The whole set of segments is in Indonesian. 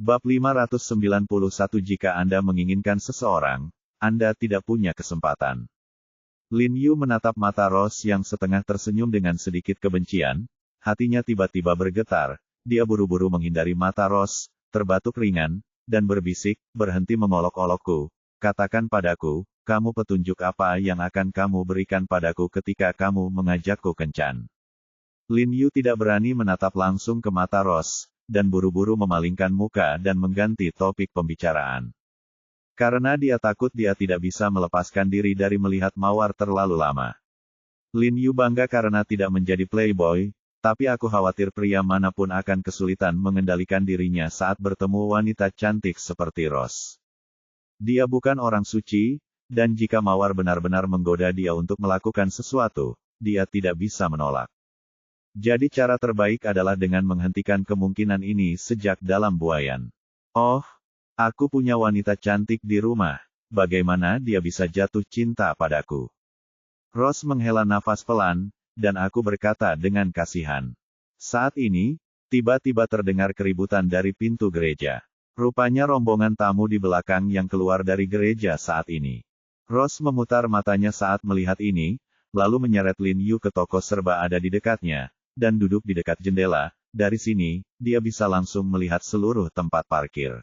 Bab 591. Jika Anda menginginkan seseorang, Anda tidak punya kesempatan. Lin Yu menatap mata Rose yang setengah tersenyum dengan sedikit kebencian, hatinya tiba-tiba bergetar, dia buru-buru menghindari mata Rose, terbatuk ringan, dan berbisik, berhenti mengolok-olokku, katakan padaku, kamu petunjuk apa yang akan kamu berikan padaku ketika kamu mengajakku kencan. Lin Yu tidak berani menatap langsung ke mata Rose, dan buru-buru memalingkan muka dan mengganti topik pembicaraan. Karena dia takut dia tidak bisa melepaskan diri dari melihat mawar terlalu lama. Lin Yu bangga karena tidak menjadi playboy, tapi aku khawatir pria manapun akan kesulitan mengendalikan dirinya saat bertemu wanita cantik seperti Rose. Dia bukan orang suci, dan jika mawar benar-benar menggoda dia untuk melakukan sesuatu, dia tidak bisa menolak. Jadi cara terbaik adalah dengan menghentikan kemungkinan ini sejak dalam buayan. Oh, aku punya wanita cantik di rumah, bagaimana dia bisa jatuh cinta padaku? Rose menghela nafas pelan, dan aku berkata dengan kasihan. Saat ini, tiba-tiba terdengar keributan dari pintu gereja. Rupanya rombongan tamu di belakang yang keluar dari gereja saat ini. Rose memutar matanya saat melihat ini, lalu menyeret Lin Yu ke toko serba ada di dekatnya, dan duduk di dekat jendela. Dari sini, dia bisa langsung melihat seluruh tempat parkir.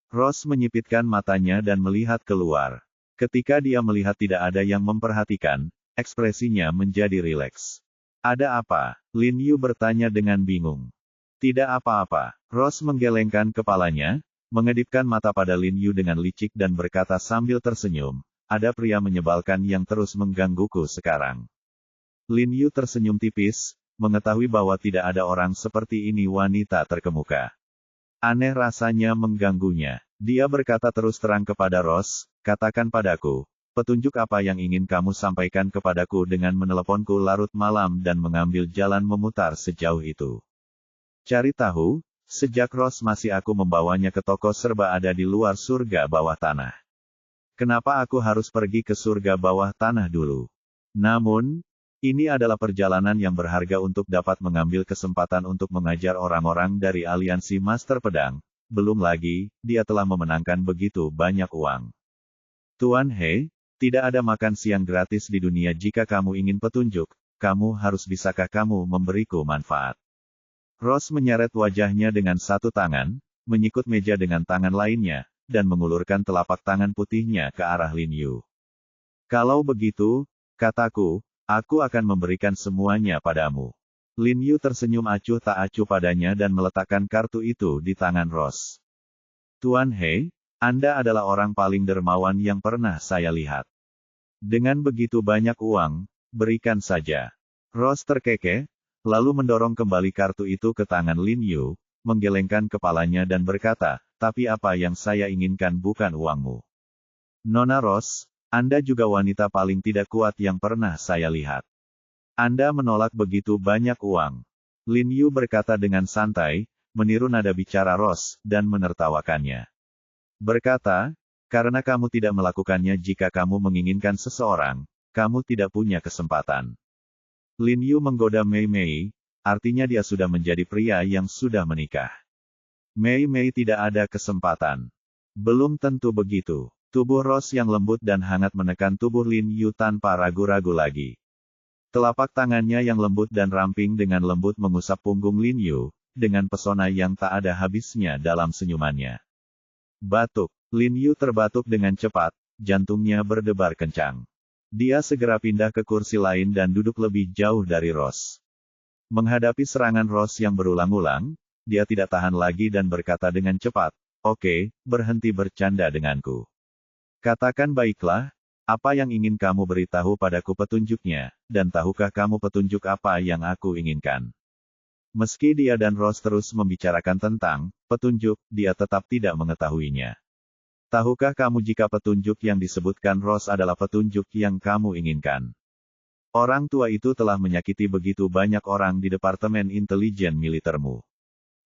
Rose menyipitkan matanya dan melihat keluar. Ketika dia melihat tidak ada yang memperhatikan, ekspresinya menjadi rileks. Ada apa? Lin Yu bertanya dengan bingung. Tidak apa-apa. Rose menggelengkan kepalanya, mengedipkan mata pada Lin Yu dengan licik dan berkata sambil tersenyum, ada pria menyebalkan yang terus menggangguku sekarang. Lin Yu tersenyum tipis, mengetahui bahwa tidak ada orang seperti ini wanita terkemuka. Aneh rasanya mengganggunya. Dia berkata terus terang kepada Rose, katakan padaku, petunjuk apa yang ingin kamu sampaikan kepadaku dengan meneleponku larut malam dan mengambil jalan memutar sejauh itu. Cari tahu, sejak Rose masih aku membawanya ke toko serba ada di luar surga bawah tanah. Kenapa aku harus pergi ke surga bawah tanah dulu? Namun, ini adalah perjalanan yang berharga untuk dapat mengambil kesempatan untuk mengajar orang-orang dari aliansi Master Pedang. Belum lagi, dia telah memenangkan begitu banyak uang. Tuan He, tidak ada makan siang gratis di dunia jika kamu ingin petunjuk, bisakah kamu memberiku manfaat? Rose menyeret wajahnya dengan satu tangan, menyikut meja dengan tangan lainnya, dan mengulurkan telapak tangan putihnya ke arah Lin Yu. Kalau begitu, kataku, aku akan memberikan semuanya padamu. Lin Yu tersenyum acuh tak acuh padanya dan meletakkan kartu itu di tangan Rose. Tuan He, Anda adalah orang paling dermawan yang pernah saya lihat. Dengan begitu banyak uang, berikan saja. Rose terkekeh, lalu mendorong kembali kartu itu ke tangan Lin Yu, menggelengkan kepalanya dan berkata, tapi apa yang saya inginkan bukan uangmu. Nona Rose, Anda juga wanita paling tidak kuat yang pernah saya lihat. Anda menolak begitu banyak uang. Lin Yu berkata dengan santai, meniru nada bicara Rose, dan menertawakannya. Berkata, karena kamu tidak melakukannya jika kamu menginginkan seseorang, kamu tidak punya kesempatan. Lin Yu menggoda Mei Mei, artinya dia sudah menjadi pria yang sudah menikah. Mei Mei tidak ada kesempatan. Belum tentu begitu. Tubuh Rose yang lembut dan hangat menekan tubuh Lin Yu tanpa ragu-ragu lagi. Telapak tangannya yang lembut dan ramping dengan lembut mengusap punggung Lin Yu, dengan pesona yang tak ada habisnya dalam senyumannya. Batuk. Lin Yu terbatuk dengan cepat, jantungnya berdebar kencang. Dia segera pindah ke kursi lain dan duduk lebih jauh dari Rose. Menghadapi serangan Rose yang berulang-ulang, dia tidak tahan lagi dan berkata dengan cepat, oke, berhenti bercanda denganku. Katakan baiklah, apa yang ingin kamu beritahu padaku petunjuknya, dan tahukah kamu petunjuk apa yang aku inginkan? Meski dia dan Rose terus membicarakan tentang petunjuk, dia tetap tidak mengetahuinya. Tahukah kamu jika petunjuk yang disebutkan Rose adalah petunjuk yang kamu inginkan? Orang tua itu telah menyakiti begitu banyak orang di Departemen Intelijen Militermu.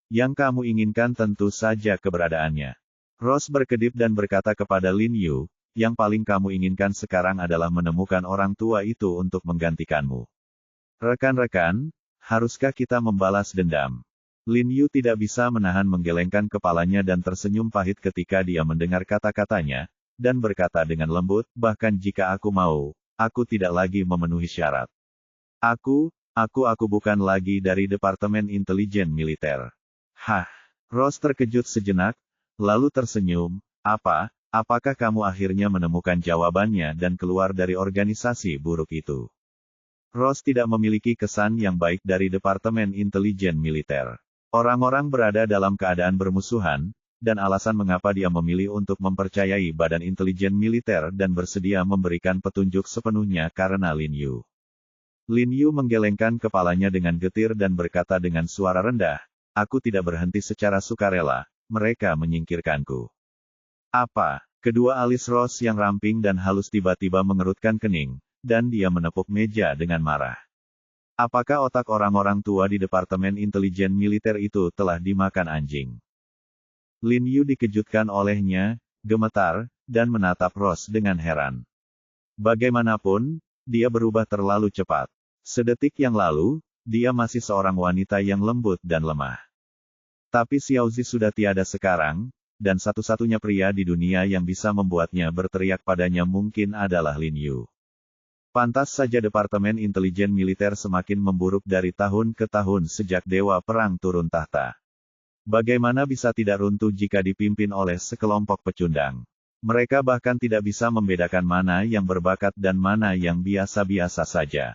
Yang kamu inginkan tentu saja keberadaannya. Rose berkedip dan berkata kepada Lin Yu, yang paling kamu inginkan sekarang adalah menemukan orang tua itu untuk menggantikanmu. Rekan-rekan, haruskah kita membalas dendam? Lin Yu tidak bisa menahan menggelengkan kepalanya dan tersenyum pahit ketika dia mendengar kata-katanya, dan berkata dengan lembut, bahkan jika aku mau, aku tidak lagi memenuhi syarat. Aku bukan lagi dari Departemen Intelijen Militer. Hah? Ross terkejut sejenak, lalu tersenyum, apakah kamu akhirnya menemukan jawabannya dan keluar dari organisasi buruk itu? Ross tidak memiliki kesan yang baik dari Departemen Intelijen Militer. Orang-orang berada dalam keadaan bermusuhan, dan alasan mengapa dia memilih untuk mempercayai Badan Intelijen Militer dan bersedia memberikan petunjuk sepenuhnya karena Lin Yu. Lin Yu menggelengkan kepalanya dengan getir dan berkata dengan suara rendah, aku tidak berhenti secara sukarela, mereka menyingkirkanku. Apa? Kedua alis Ross yang ramping dan halus tiba-tiba mengerutkan kening, dan dia menepuk meja dengan marah. Apakah otak orang-orang tua di Departemen Intelijen Militer itu telah dimakan anjing? Lin Yu dikejutkan olehnya, gemetar, dan menatap Ross dengan heran. Bagaimanapun, dia berubah terlalu cepat. Sedetik yang lalu, dia masih seorang wanita yang lembut dan lemah. Tapi Xiaozi sudah tiada sekarang, dan satu-satunya pria di dunia yang bisa membuatnya berteriak padanya mungkin adalah Lin Yu. Pantas saja Departemen Intelijen Militer semakin memburuk dari tahun ke tahun sejak Dewa Perang turun tahta. Bagaimana bisa tidak runtuh jika dipimpin oleh sekelompok pecundang? Mereka bahkan tidak bisa membedakan mana yang berbakat dan mana yang biasa-biasa saja.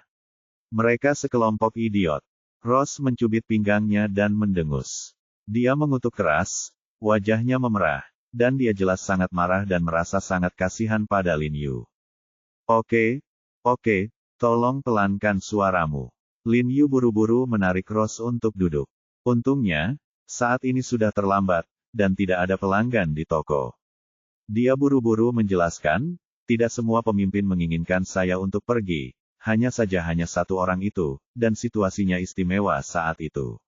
Mereka sekelompok idiot. Ross mencubit pinggangnya dan mendengus. Dia mengutuk keras, wajahnya memerah, dan dia jelas sangat marah dan merasa sangat kasihan pada Lin Yu. Oke, tolong pelankan suaramu. Lin Yu buru-buru menarik Ross untuk duduk. Untungnya, saat ini sudah terlambat, dan tidak ada pelanggan di toko. Dia buru-buru menjelaskan, tidak semua pemimpin menginginkan saya untuk pergi, hanya satu orang itu, dan situasinya istimewa saat itu.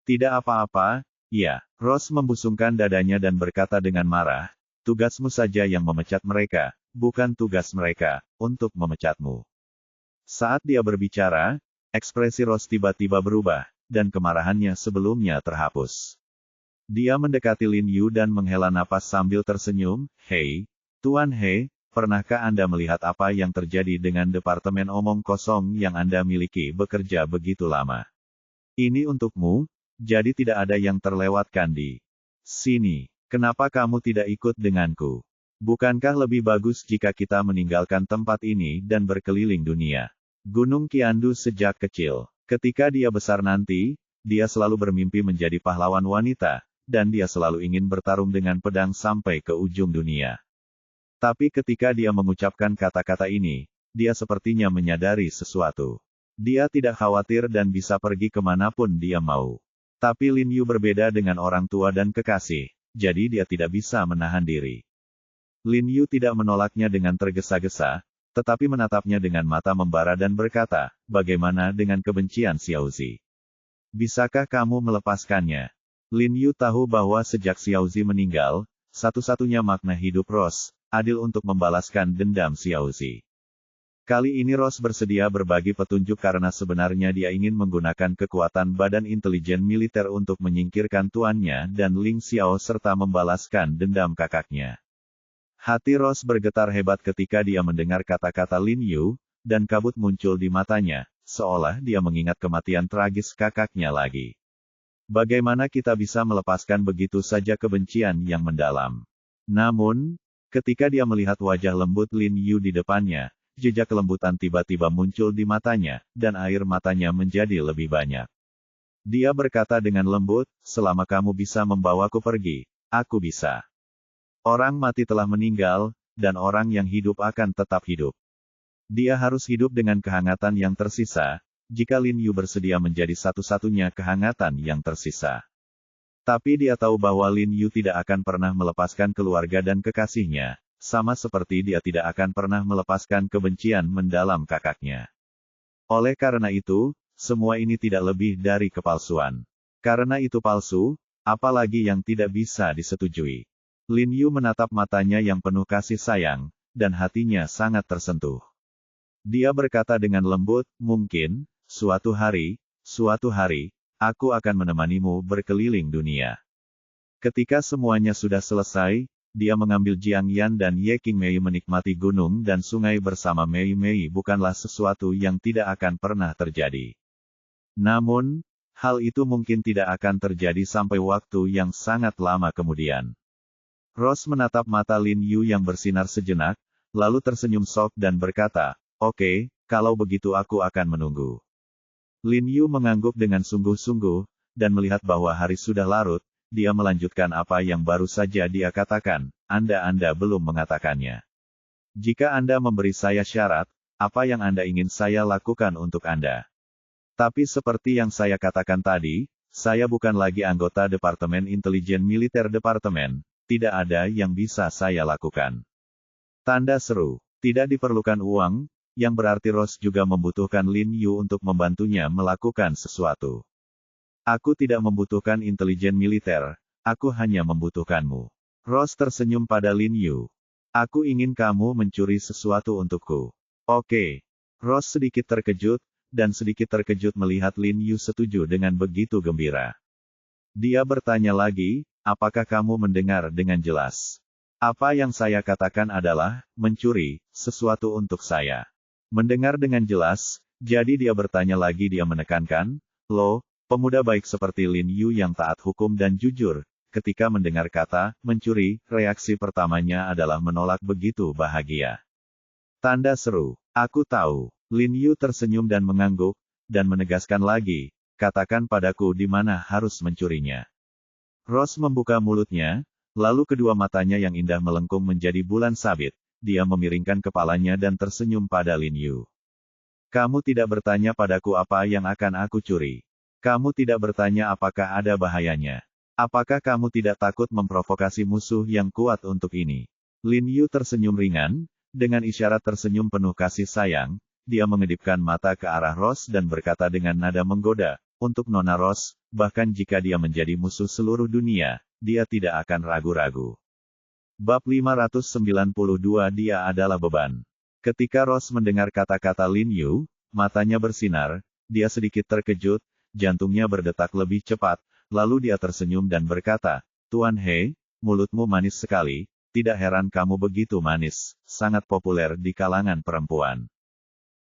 Tidak apa-apa, ya. Ross membusungkan dadanya dan berkata dengan marah, tugasmu saja yang memecat mereka, bukan tugas mereka untuk memecatmu. Saat dia berbicara, ekspresi Ross tiba-tiba berubah, dan kemarahannya sebelumnya terhapus. Dia mendekati Lin Yu dan menghela napas sambil tersenyum, Hei, Tuan He, pernahkah Anda melihat apa yang terjadi dengan Departemen Omong Kosong yang Anda miliki bekerja begitu lama? Ini untukmu, jadi tidak ada yang terlewatkan di sini. Kenapa kamu tidak ikut denganku? Bukankah lebih bagus jika kita meninggalkan tempat ini dan berkeliling dunia? Gunung Qiandu sejak kecil. Ketika dia besar nanti, dia selalu bermimpi menjadi pahlawan wanita, dan dia selalu ingin bertarung dengan pedang sampai ke ujung dunia. Tapi ketika dia mengucapkan kata-kata ini, dia sepertinya menyadari sesuatu. Dia tidak khawatir dan bisa pergi kemanapun dia mau. Tapi Lin Yu berbeda dengan orang tua dan kekasih, jadi dia tidak bisa menahan diri. Lin Yu tidak menolaknya dengan tergesa-gesa, tetapi menatapnya dengan mata membara dan berkata, bagaimana dengan kebencian Xiaozi? Bisakah kamu melepaskannya? Lin Yu tahu bahwa sejak Xiaozi meninggal, satu-satunya makna hidup Ross, adil untuk membalaskan dendam Xiaozi. Kali ini Ross bersedia berbagi petunjuk karena sebenarnya dia ingin menggunakan kekuatan Badan Intelijen Militer untuk menyingkirkan tuannya dan Ling Xiao serta membalaskan dendam kakaknya. Hati Ross bergetar hebat ketika dia mendengar kata-kata Lin Yu, dan kabut muncul di matanya, seolah dia mengingat kematian tragis kakaknya lagi. Bagaimana kita bisa melepaskan begitu saja kebencian yang mendalam? Namun, ketika dia melihat wajah lembut Lin Yu di depannya, jejak kelembutan tiba-tiba muncul di matanya, dan air matanya menjadi lebih banyak. Dia berkata dengan lembut, selama kamu bisa membawaku pergi, aku bisa. Orang mati telah meninggal, dan orang yang hidup akan tetap hidup. Dia harus hidup dengan kehangatan yang tersisa, jika Lin Yu bersedia menjadi satu-satunya kehangatan yang tersisa. Tapi dia tahu bahwa Lin Yu tidak akan pernah melepaskan keluarga dan kekasihnya, sama seperti dia tidak akan pernah melepaskan kebencian mendalam kakaknya. Oleh karena itu, semua ini tidak lebih dari kepalsuan. Karena itu palsu, apalagi yang tidak bisa disetujui. Lin Yu menatap matanya yang penuh kasih sayang, dan hatinya sangat tersentuh. Dia berkata dengan lembut, mungkin, suatu hari, aku akan menemanimu berkeliling dunia. Ketika semuanya sudah selesai, dia mengambil Jiang Yan dan Ye Qingmei menikmati gunung dan sungai bersama Mei Mei bukanlah sesuatu yang tidak akan pernah terjadi. Namun, hal itu mungkin tidak akan terjadi sampai waktu yang sangat lama kemudian. Rose menatap mata Lin Yu yang bersinar sejenak, lalu tersenyum sok dan berkata, "Oke, kalau begitu aku akan menunggu." Lin Yu mengangguk dengan sungguh-sungguh, dan melihat bahwa hari sudah larut, dia melanjutkan apa yang baru saja dia katakan, Anda belum mengatakannya. Jika Anda memberi saya syarat, apa yang Anda ingin saya lakukan untuk Anda? Tapi seperti yang saya katakan tadi, saya bukan lagi anggota Departemen Intelijen Militer Departemen, tidak ada yang bisa saya lakukan. Tanda seru, tidak diperlukan uang, yang berarti Rose juga membutuhkan Lin Yu untuk membantunya melakukan sesuatu. Aku tidak membutuhkan intelijen militer, aku hanya membutuhkanmu. Rose tersenyum pada Lin Yu. Aku ingin kamu mencuri sesuatu untukku. Oke. Rose sedikit terkejut, dan sedikit terkejut melihat Lin Yu setuju dengan begitu gembira. Dia bertanya lagi, apakah kamu mendengar dengan jelas? Apa yang saya katakan adalah, mencuri, sesuatu untuk saya. Mendengar dengan jelas, jadi dia bertanya lagi dia menekankan, loh, pemuda baik seperti Lin Yu yang taat hukum dan jujur, ketika mendengar kata, mencuri, reaksi pertamanya adalah menolak begitu bahagia. Tanda seru. Aku tahu. Lin Yu tersenyum dan mengangguk, dan menegaskan lagi, katakan padaku di mana harus mencurinya. Rose membuka mulutnya, lalu kedua matanya yang indah melengkung menjadi bulan sabit, dia memiringkan kepalanya dan tersenyum pada Lin Yu. Kamu tidak bertanya padaku apa yang akan aku curi. Kamu tidak bertanya apakah ada bahayanya. Apakah kamu tidak takut memprovokasi musuh yang kuat untuk ini? Lin Yu tersenyum ringan, dengan isyarat tersenyum penuh kasih sayang, dia mengedipkan mata ke arah Rose dan berkata dengan nada menggoda, untuk Nona Rose, bahkan jika dia menjadi musuh seluruh dunia, dia tidak akan ragu-ragu. Bab 592 Dia adalah beban. Ketika Rose mendengar kata-kata Lin Yu, matanya bersinar, dia sedikit terkejut, jantungnya berdetak lebih cepat, lalu dia tersenyum dan berkata, Tuan He, mulutmu manis sekali, tidak heran kamu begitu manis, sangat populer di kalangan perempuan.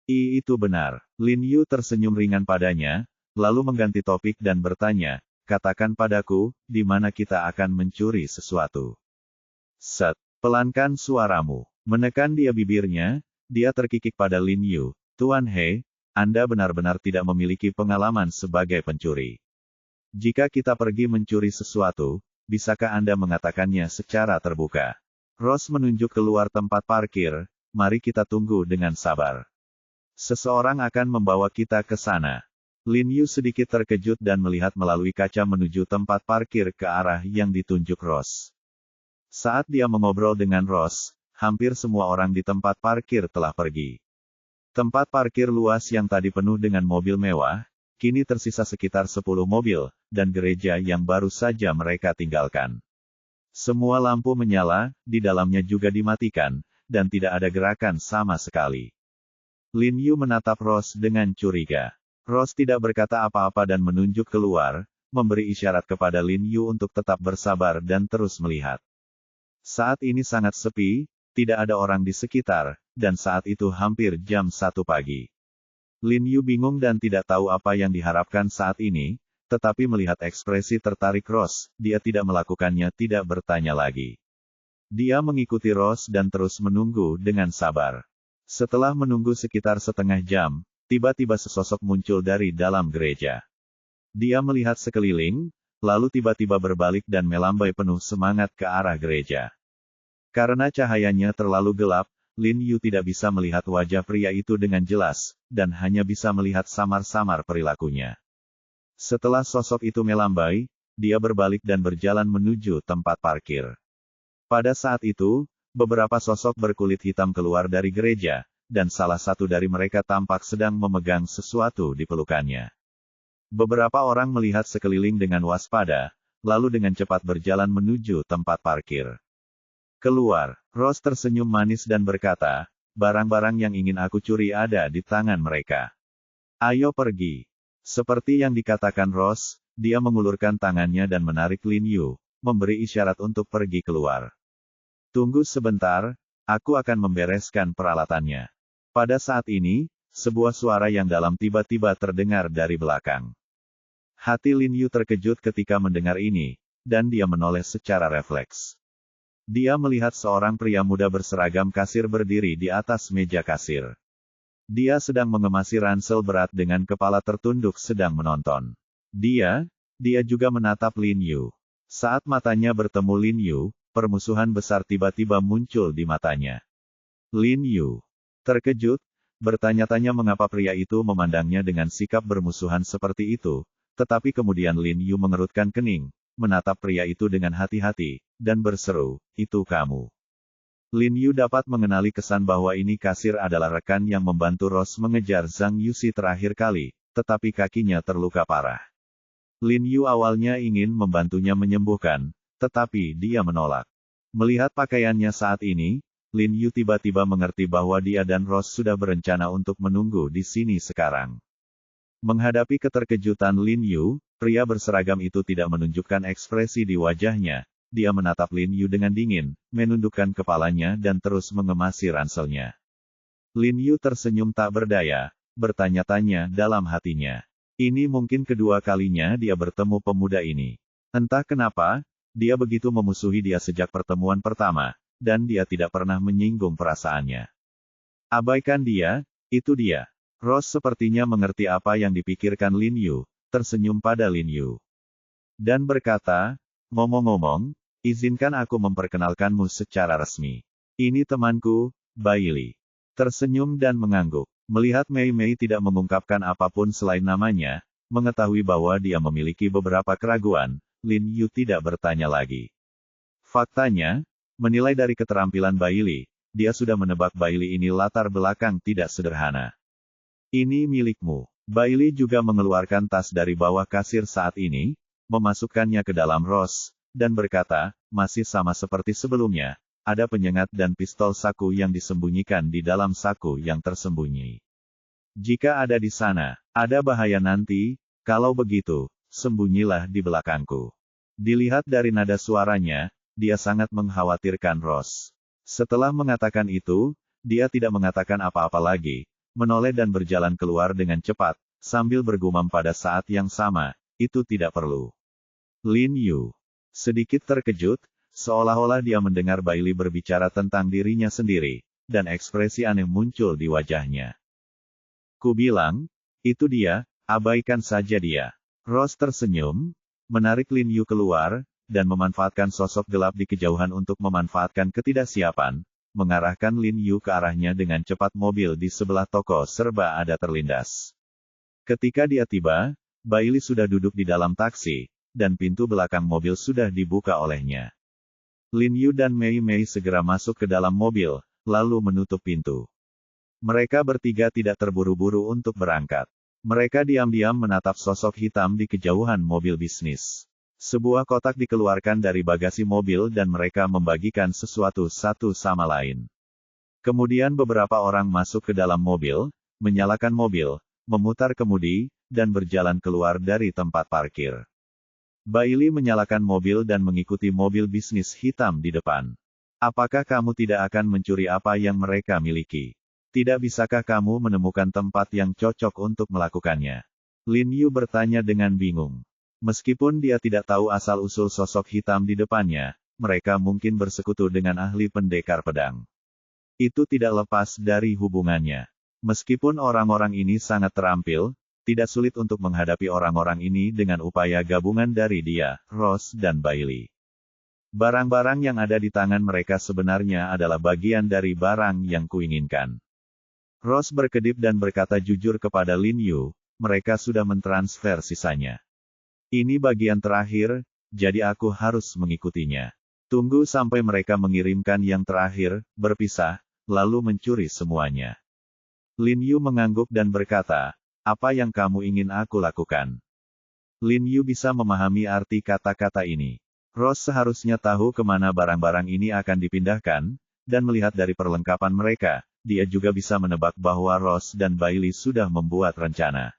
Itu benar. Lin Yu tersenyum ringan padanya, lalu mengganti topik dan bertanya, katakan padaku, di mana kita akan mencuri sesuatu. Set, pelankan suaramu. Menekan dia bibirnya, dia terkikik pada Lin Yu, Tuan He, Anda benar-benar tidak memiliki pengalaman sebagai pencuri. Jika kita pergi mencuri sesuatu, bisakah Anda mengatakannya secara terbuka? Rose menunjuk keluar tempat parkir, mari kita tunggu dengan sabar. Seseorang akan membawa kita ke sana. Lin Yu sedikit terkejut dan melihat melalui kaca menuju tempat parkir ke arah yang ditunjuk Rose. Saat dia mengobrol dengan Rose, hampir semua orang di tempat parkir telah pergi. Tempat parkir luas yang tadi penuh dengan mobil mewah, kini tersisa sekitar 10 mobil, dan gereja yang baru saja mereka tinggalkan. Semua lampu menyala, di dalamnya juga dimatikan, dan tidak ada gerakan sama sekali. Lin Yu menatap Rose dengan curiga. Rose tidak berkata apa-apa dan menunjuk keluar, memberi isyarat kepada Lin Yu untuk tetap bersabar dan terus melihat. Saat ini sangat sepi, tidak ada orang di sekitar, dan saat itu hampir jam 1 pagi. Lin Yu bingung dan tidak tahu apa yang diharapkan saat ini, tetapi melihat ekspresi tertarik Rose, dia tidak melakukannya tidak bertanya lagi. Dia mengikuti Rose dan terus menunggu dengan sabar. Setelah menunggu sekitar setengah jam, tiba-tiba sesosok muncul dari dalam gereja. Dia melihat sekeliling, lalu tiba-tiba berbalik dan melambai penuh semangat ke arah gereja. Karena cahayanya terlalu gelap, Lin Yu tidak bisa melihat wajah pria itu dengan jelas, dan hanya bisa melihat samar-samar perilakunya. Setelah sosok itu melambai, dia berbalik dan berjalan menuju tempat parkir. Pada saat itu, beberapa sosok berkulit hitam keluar dari gereja, dan salah satu dari mereka tampak sedang memegang sesuatu di pelukannya. Beberapa orang melihat sekeliling dengan waspada, lalu dengan cepat berjalan menuju tempat parkir. Keluar, Rose tersenyum manis dan berkata, barang-barang yang ingin aku curi ada di tangan mereka. Ayo pergi. Seperti yang dikatakan Ross, dia mengulurkan tangannya dan menarik Lin Yu, memberi isyarat untuk pergi keluar. Tunggu sebentar, aku akan membereskan peralatannya. Pada saat ini, sebuah suara yang dalam tiba-tiba terdengar dari belakang. Hati Lin Yu terkejut ketika mendengar ini, dan dia menoleh secara refleks. Dia melihat seorang pria muda berseragam kasir berdiri di atas meja kasir. Dia sedang mengemasi ransel berat dengan kepala tertunduk sedang menonton. Dia juga menatap Lin Yu. Saat matanya bertemu Lin Yu, permusuhan besar tiba-tiba muncul di matanya. Lin Yu terkejut, bertanya-tanya mengapa pria itu memandangnya dengan sikap bermusuhan seperti itu, tetapi kemudian Lin Yu mengerutkan kening, menatap pria itu dengan hati-hati, dan berseru, "Itu kamu." Lin Yu dapat mengenali kesan bahwa ini kasir adalah rekan yang membantu Ross mengejar Zhang Yuxi terakhir kali, tetapi kakinya terluka parah. Lin Yu awalnya ingin membantunya menyembuhkan, tetapi dia menolak. Melihat pakaiannya saat ini, Lin Yu tiba-tiba mengerti bahwa dia dan Ross sudah berencana untuk menunggu di sini sekarang. Menghadapi keterkejutan Lin Yu, pria berseragam itu tidak menunjukkan ekspresi di wajahnya. Dia menatap Lin Yu dengan dingin, menundukkan kepalanya dan terus mengemasi ranselnya. Lin Yu tersenyum tak berdaya, bertanya-tanya dalam hatinya. Ini mungkin kedua kalinya dia bertemu pemuda ini. Entah kenapa, dia begitu memusuhi dia sejak pertemuan pertama, dan dia tidak pernah menyinggung perasaannya. Abaikan dia, itu dia. Ross sepertinya mengerti apa yang dipikirkan Lin Yu, tersenyum pada Lin Yu. Dan berkata, "Ngomong-ngomong, izinkan aku memperkenalkanmu secara resmi. Ini temanku, Bailey." Tersenyum dan mengangguk. Melihat Mei Mei tidak mengungkapkan apapun selain namanya, mengetahui bahwa dia memiliki beberapa keraguan, Lin Yu tidak bertanya lagi. Faktanya, menilai dari keterampilan Bailey, dia sudah menebak Bailey ini latar belakang tidak sederhana. "Ini milikmu." Bailey juga mengeluarkan tas dari bawah kasir saat ini, memasukkannya ke dalam Ross, dan berkata, "Masih sama seperti sebelumnya, ada penyengat dan pistol saku yang disembunyikan di dalam saku yang tersembunyi. Jika ada di sana, ada bahaya nanti, kalau begitu, sembunyilah di belakangku." Dilihat dari nada suaranya, dia sangat mengkhawatirkan Ross. Setelah mengatakan itu, dia tidak mengatakan apa-apa lagi, menoleh dan berjalan keluar dengan cepat, sambil bergumam pada saat yang sama, "Itu tidak perlu." Lin Yu sedikit terkejut, seolah-olah dia mendengar Bailey berbicara tentang dirinya sendiri, dan ekspresi aneh muncul di wajahnya. "Kubilang, itu dia, abaikan saja dia." Ross tersenyum, menarik Lin Yu keluar, dan memanfaatkan sosok gelap di kejauhan untuk memanfaatkan ketidaksiapan, mengarahkan Lin Yu ke arahnya dengan cepat. Mobil di sebelah toko serba ada terlindas. Ketika dia tiba, Bailey sudah duduk di dalam taksi, dan pintu belakang mobil sudah dibuka olehnya. Lin Yu dan Mei Mei segera masuk ke dalam mobil, lalu menutup pintu. Mereka bertiga tidak terburu-buru untuk berangkat. Mereka diam-diam menatap sosok hitam di kejauhan mobil bisnis. Sebuah kotak dikeluarkan dari bagasi mobil dan mereka membagikan sesuatu satu sama lain. Kemudian beberapa orang masuk ke dalam mobil, menyalakan mobil, memutar kemudi, dan berjalan keluar dari tempat parkir. Bailey menyalakan mobil dan mengikuti mobil bisnis hitam di depan. "Apakah kamu tidak akan mencuri apa yang mereka miliki? Tidak bisakah kamu menemukan tempat yang cocok untuk melakukannya?" Lin Yu bertanya dengan bingung. Meskipun dia tidak tahu asal-usul sosok hitam di depannya, mereka mungkin bersekutu dengan ahli pendekar pedang. Itu tidak lepas dari hubungannya. Meskipun orang-orang ini sangat terampil, tidak sulit untuk menghadapi orang-orang ini dengan upaya gabungan dari dia, Ross dan Bailey. Barang-barang yang ada di tangan mereka sebenarnya adalah bagian dari barang yang kuinginkan. Ross berkedip dan berkata jujur kepada Lin Yu, "Mereka sudah mentransfer sisanya. Ini bagian terakhir, jadi aku harus mengikutinya. Tunggu sampai mereka mengirimkan yang terakhir, berpisah, lalu mencuri semuanya." Lin Yu mengangguk dan berkata, "Apa yang kamu ingin aku lakukan?" Lin Yu bisa memahami arti kata-kata ini. Ross seharusnya tahu kemana barang-barang ini akan dipindahkan, dan melihat dari perlengkapan mereka, dia juga bisa menebak bahwa Ross dan Bailey sudah membuat rencana.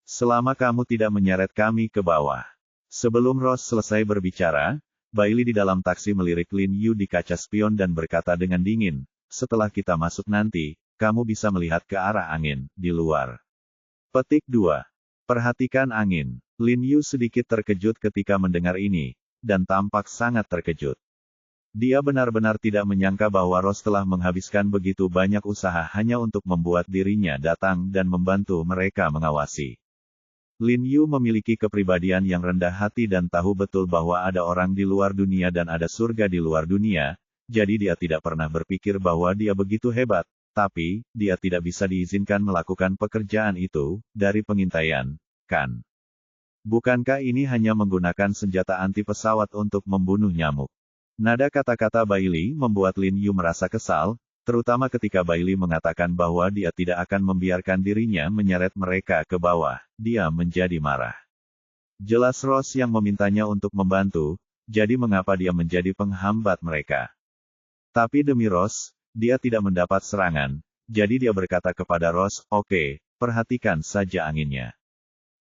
Selama kamu tidak menyeret kami ke bawah. Sebelum Ross selesai berbicara, Bailey di dalam taksi melirik Lin Yu di kaca spion dan berkata dengan dingin, setelah kita masuk nanti, kamu bisa melihat ke arah angin, di luar. Petik 2. Perhatikan angin. Lin Yu sedikit terkejut ketika mendengar ini, dan tampak sangat terkejut. Dia benar-benar tidak menyangka bahwa Ross telah menghabiskan begitu banyak usaha hanya untuk membuat dirinya datang dan membantu mereka mengawasi. Lin Yu memiliki kepribadian yang rendah hati dan tahu betul bahwa ada orang di luar dunia dan ada surga di luar dunia, jadi dia tidak pernah berpikir bahwa dia begitu hebat, tapi, dia tidak bisa diizinkan melakukan pekerjaan itu, dari pengintaian, kan? Bukankah ini hanya menggunakan senjata anti pesawat untuk membunuh nyamuk? Nada kata-kata Bailey membuat Lin Yu merasa kesal, terutama ketika Bailey mengatakan bahwa dia tidak akan membiarkan dirinya menyeret mereka ke bawah. Dia menjadi marah. Jelas Ross yang memintanya untuk membantu, jadi mengapa dia menjadi penghambat mereka? Tapi demi Ross, dia tidak mendapat serangan, jadi dia berkata kepada Ross, oke, perhatikan saja anginnya.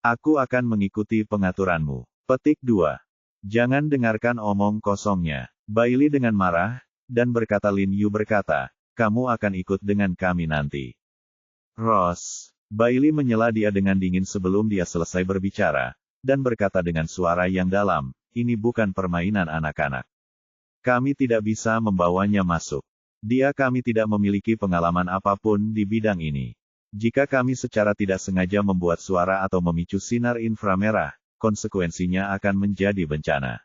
Aku akan mengikuti pengaturanmu. Petik 2. Jangan dengarkan omong kosongnya. Bailey dengan marah, dan berkata Lin Yu berkata, kamu akan ikut dengan kami nanti. Ross. Bailey menyela dia dengan dingin sebelum dia selesai berbicara, dan berkata dengan suara yang dalam, ini bukan permainan anak-anak. Kami tidak bisa membawanya masuk. Kami tidak memiliki pengalaman apapun di bidang ini. Jika kami secara tidak sengaja membuat suara atau memicu sinar inframerah, konsekuensinya akan menjadi bencana.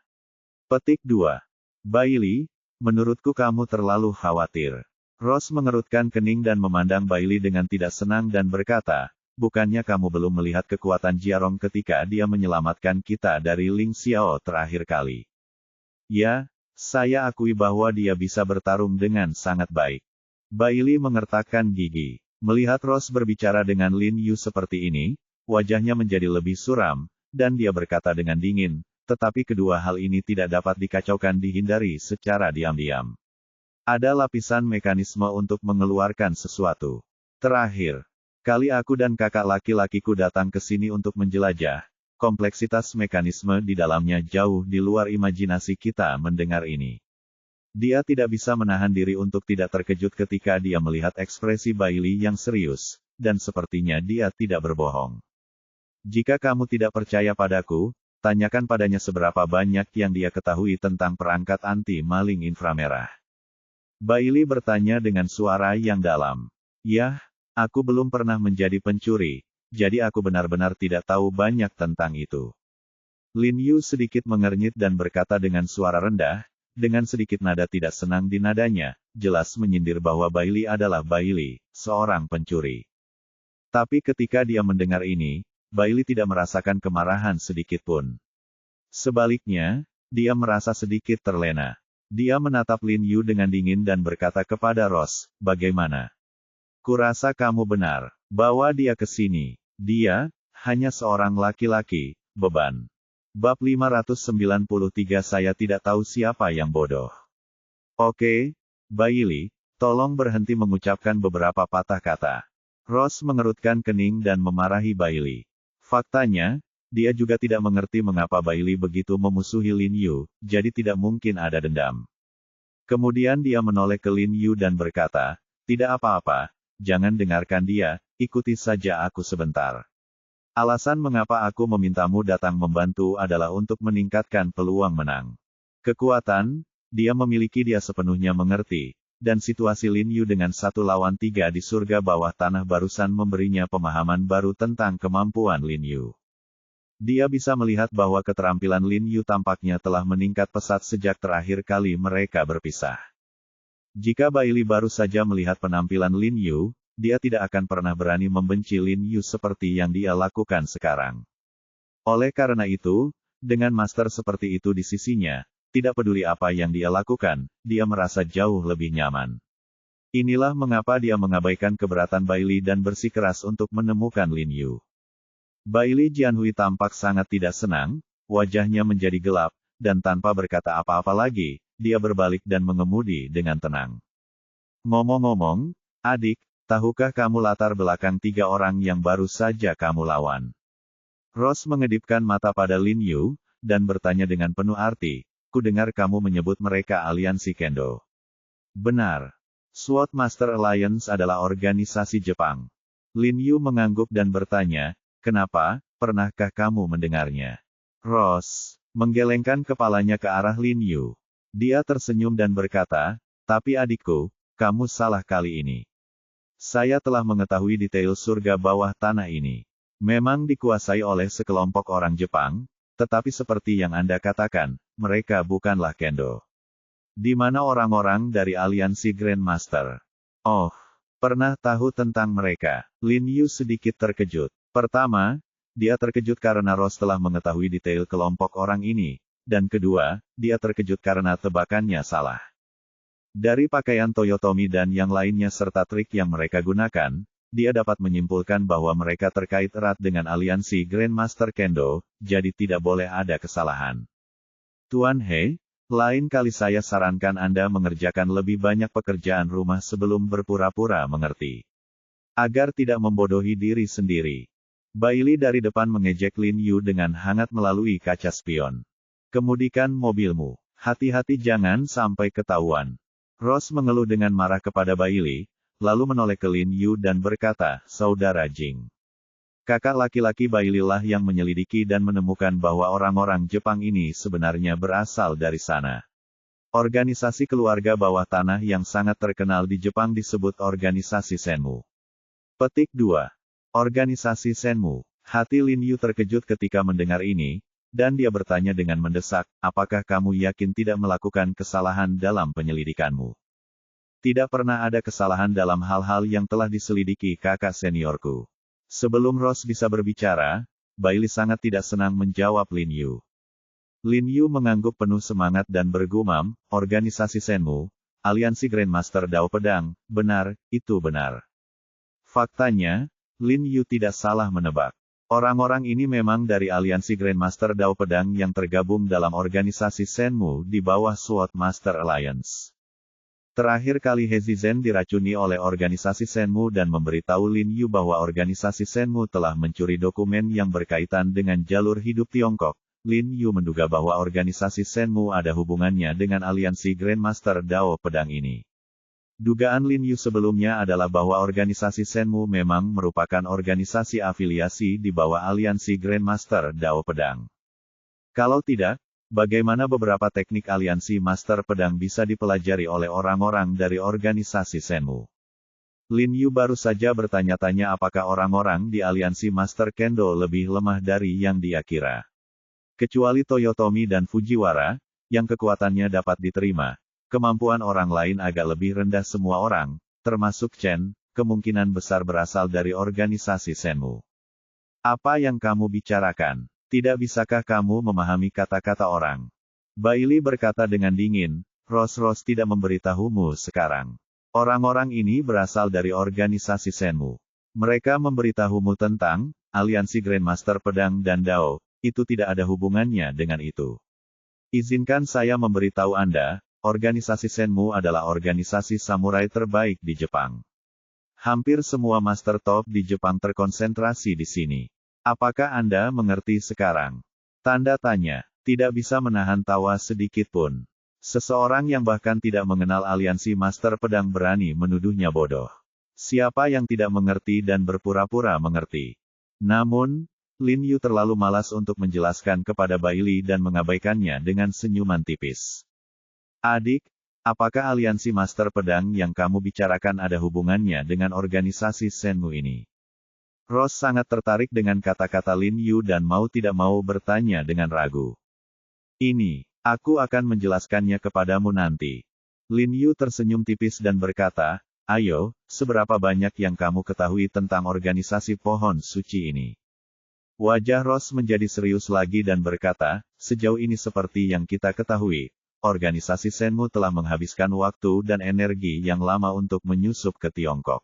Petik 2. Bailey, menurutku kamu terlalu khawatir. Ross mengerutkan kening dan memandang Bailey dengan tidak senang dan berkata, bukannya kamu belum melihat kekuatan Jiarong ketika dia menyelamatkan kita dari Ling Xiao terakhir kali? Ya, saya akui bahwa dia bisa bertarung dengan sangat baik. Bailey mengertakkan gigi. Melihat Ross berbicara dengan Lin Yu seperti ini, wajahnya menjadi lebih suram, dan dia berkata dengan dingin, tetapi kedua hal ini tidak dapat dikacaukan dihindari secara diam-diam. Ada lapisan mekanisme untuk mengeluarkan sesuatu. Terakhir kali aku dan kakak laki-lakiku datang ke sini untuk menjelajah, kompleksitas mekanisme di dalamnya jauh di luar imajinasi kita mendengar ini. Dia tidak bisa menahan diri untuk tidak terkejut ketika dia melihat ekspresi Bailey yang serius, dan sepertinya dia tidak berbohong. Jika kamu tidak percaya padaku, tanyakan padanya seberapa banyak yang dia ketahui tentang perangkat anti-maling inframerah. Bailey bertanya dengan suara yang dalam. Yah, aku belum pernah menjadi pencuri, jadi aku benar-benar tidak tahu banyak tentang itu. Lin Yu sedikit mengernyit dan berkata dengan suara rendah, dengan sedikit nada tidak senang di nadanya, jelas menyindir bahwa Bailey adalah Bailey, seorang pencuri. Tapi ketika dia mendengar ini, Bailey tidak merasakan kemarahan sedikit pun. Sebaliknya, dia merasa sedikit terlena. Dia menatap Lin Yu dengan dingin dan berkata kepada Ross, bagaimana? Kurasa kamu benar. Bawa dia ke sini. Dia, hanya seorang laki-laki, beban. Bab 593 Saya tidak tahu siapa yang bodoh. Oke, Bailey, tolong berhenti mengucapkan beberapa patah kata. Ross mengerutkan kening dan memarahi Bailey. Faktanya, dia juga tidak mengerti mengapa Bailey begitu memusuhi Lin Yu, jadi tidak mungkin ada dendam. Kemudian dia menoleh ke Lin Yu dan berkata, tidak apa-apa, jangan dengarkan dia, ikuti saja aku sebentar. Alasan mengapa aku memintamu datang membantu adalah untuk meningkatkan peluang menang. Kekuatan, dia memiliki dia sepenuhnya mengerti, dan situasi Lin Yu dengan 1 lawan 3 di surga bawah tanah barusan memberinya pemahaman baru tentang kemampuan Lin Yu. Dia bisa melihat bahwa keterampilan Lin Yu tampaknya telah meningkat pesat sejak terakhir kali mereka berpisah. Jika Bailey baru saja melihat penampilan Lin Yu, dia tidak akan pernah berani membenci Lin Yu seperti yang dia lakukan sekarang. Oleh karena itu, dengan master seperti itu di sisinya, tidak peduli apa yang dia lakukan, dia merasa jauh lebih nyaman. Inilah mengapa dia mengabaikan keberatan Bailey dan bersikeras untuk menemukan Lin Yu. Bailey Jianhui tampak sangat tidak senang, wajahnya menjadi gelap, dan tanpa berkata apa-apa lagi, dia berbalik dan mengemudi dengan tenang. Ngomong-ngomong, adik, tahukah kamu latar belakang 3 orang yang baru saja kamu lawan? Ross mengedipkan mata pada Lin Yu, dan bertanya dengan penuh arti, ku dengar kamu menyebut mereka aliansi Kendo. Benar. Sword Master Alliance adalah organisasi Jepang. Lin Yu mengangguk dan bertanya, kenapa, pernahkah kamu mendengarnya? Ross menggelengkan kepalanya ke arah Lin Yu. Dia tersenyum dan berkata, tapi adikku, kamu salah kali ini. Saya telah mengetahui detail surga bawah tanah ini. Memang dikuasai oleh sekelompok orang Jepang, tetapi seperti yang Anda katakan, mereka bukanlah Kendo. Di mana orang-orang dari aliansi Grandmaster? Oh, pernah tahu tentang mereka? Lin Yu sedikit terkejut. Pertama, dia terkejut karena Ross telah mengetahui detail kelompok orang ini, dan kedua, dia terkejut karena tebakannya salah. Dari pakaian Toyotomi dan yang lainnya serta trik yang mereka gunakan, dia dapat menyimpulkan bahwa mereka terkait erat dengan aliansi Grandmaster Kendo, jadi tidak boleh ada kesalahan. Tuan He, lain kali saya sarankan Anda mengerjakan lebih banyak pekerjaan rumah sebelum berpura-pura mengerti. Agar tidak membodohi diri sendiri. Bailey dari depan mengejek Lin Yu dengan hangat melalui kaca spion. Kemudikan mobilmu. Hati-hati jangan sampai ketahuan. Ross mengeluh dengan marah kepada Bailey, lalu menoleh ke Lin Yu dan berkata, Saudara Jing. Kakak laki-laki Bailey lah yang menyelidiki dan menemukan bahwa orang-orang Jepang ini sebenarnya berasal dari sana. Organisasi keluarga bawah tanah yang sangat terkenal di Jepang disebut organisasi Senmu. Petik 2. Organisasi Senmu. Hati Lin Yu terkejut ketika mendengar ini, dan dia bertanya dengan mendesak, apakah kamu yakin tidak melakukan kesalahan dalam penyelidikanmu? Tidak pernah ada kesalahan dalam hal-hal yang telah diselidiki kakak seniorku. Sebelum Ross bisa berbicara, Bailey sangat tidak senang menjawab Lin Yu. Lin Yu mengangguk penuh semangat dan bergumam, organisasi Senmu, aliansi Grandmaster Dao Pedang, benar, itu benar. Faktanya, Lin Yu tidak salah menebak. Orang-orang ini memang dari aliansi Grandmaster Dao Pedang yang tergabung dalam organisasi Senmu di bawah Sword Master Alliance. Terakhir kali Hezizen diracuni oleh organisasi Senmu dan memberitahu Lin Yu bahwa organisasi Senmu telah mencuri dokumen yang berkaitan dengan jalur hidup Tiongkok. Lin Yu menduga bahwa organisasi Senmu ada hubungannya dengan aliansi Grandmaster Dao Pedang ini. Dugaan Lin Yu sebelumnya adalah bahwa organisasi Senmu memang merupakan organisasi afiliasi di bawah aliansi Grandmaster Dao Pedang. Kalau tidak, bagaimana beberapa teknik aliansi Master Pedang bisa dipelajari oleh orang-orang dari organisasi Senmu? Lin Yu baru saja bertanya-tanya apakah orang-orang di aliansi Master Kendo lebih lemah dari yang dia kira. Kecuali Toyotomi dan Fujiwara, yang kekuatannya dapat diterima, kemampuan orang lain agak lebih rendah semua orang, termasuk Chen, kemungkinan besar berasal dari organisasi Senmu. Apa yang kamu bicarakan? Tidak bisakah kamu memahami kata-kata orang? Bailey berkata dengan dingin, Ross tidak memberitahumu sekarang. Orang-orang ini berasal dari organisasi Senmu. Mereka memberitahumu tentang aliansi Grandmaster Pedang dan Dao, itu tidak ada hubungannya dengan itu. Izinkan saya memberitahu Anda, organisasi Senmu adalah organisasi samurai terbaik di Jepang. Hampir semua master top di Jepang terkonsentrasi di sini. Apakah Anda mengerti sekarang? Tanda tanya. Tidak bisa menahan tawa sedikit pun. Seseorang yang bahkan tidak mengenal aliansi Master Pedang berani menuduhnya bodoh. Siapa yang tidak mengerti dan berpura-pura mengerti? Namun, Lin Yu terlalu malas untuk menjelaskan kepada Bailey dan mengabaikannya dengan senyuman tipis. Adik, apakah aliansi Master Pedang yang kamu bicarakan ada hubungannya dengan organisasi Senmu ini? Ross sangat tertarik dengan kata-kata Lin Yu dan mau tidak mau bertanya dengan ragu. Ini, aku akan menjelaskannya kepadamu nanti. Lin Yu tersenyum tipis dan berkata, ayo, seberapa banyak yang kamu ketahui tentang organisasi pohon suci ini? Wajah Ross menjadi serius lagi dan berkata, sejauh ini seperti yang kita ketahui, organisasi Senmu telah menghabiskan waktu dan energi yang lama untuk menyusup ke Tiongkok.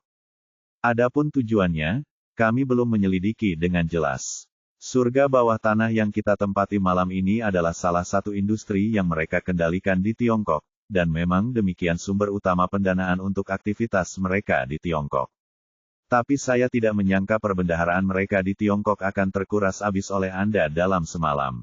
Adapun tujuannya, kami belum menyelidiki dengan jelas. Surga bawah tanah yang kita tempati malam ini adalah salah satu industri yang mereka kendalikan di Tiongkok, dan memang demikian sumber utama pendanaan untuk aktivitas mereka di Tiongkok. Tapi saya tidak menyangka perbendaharaan mereka di Tiongkok akan terkuras habis oleh Anda dalam semalam.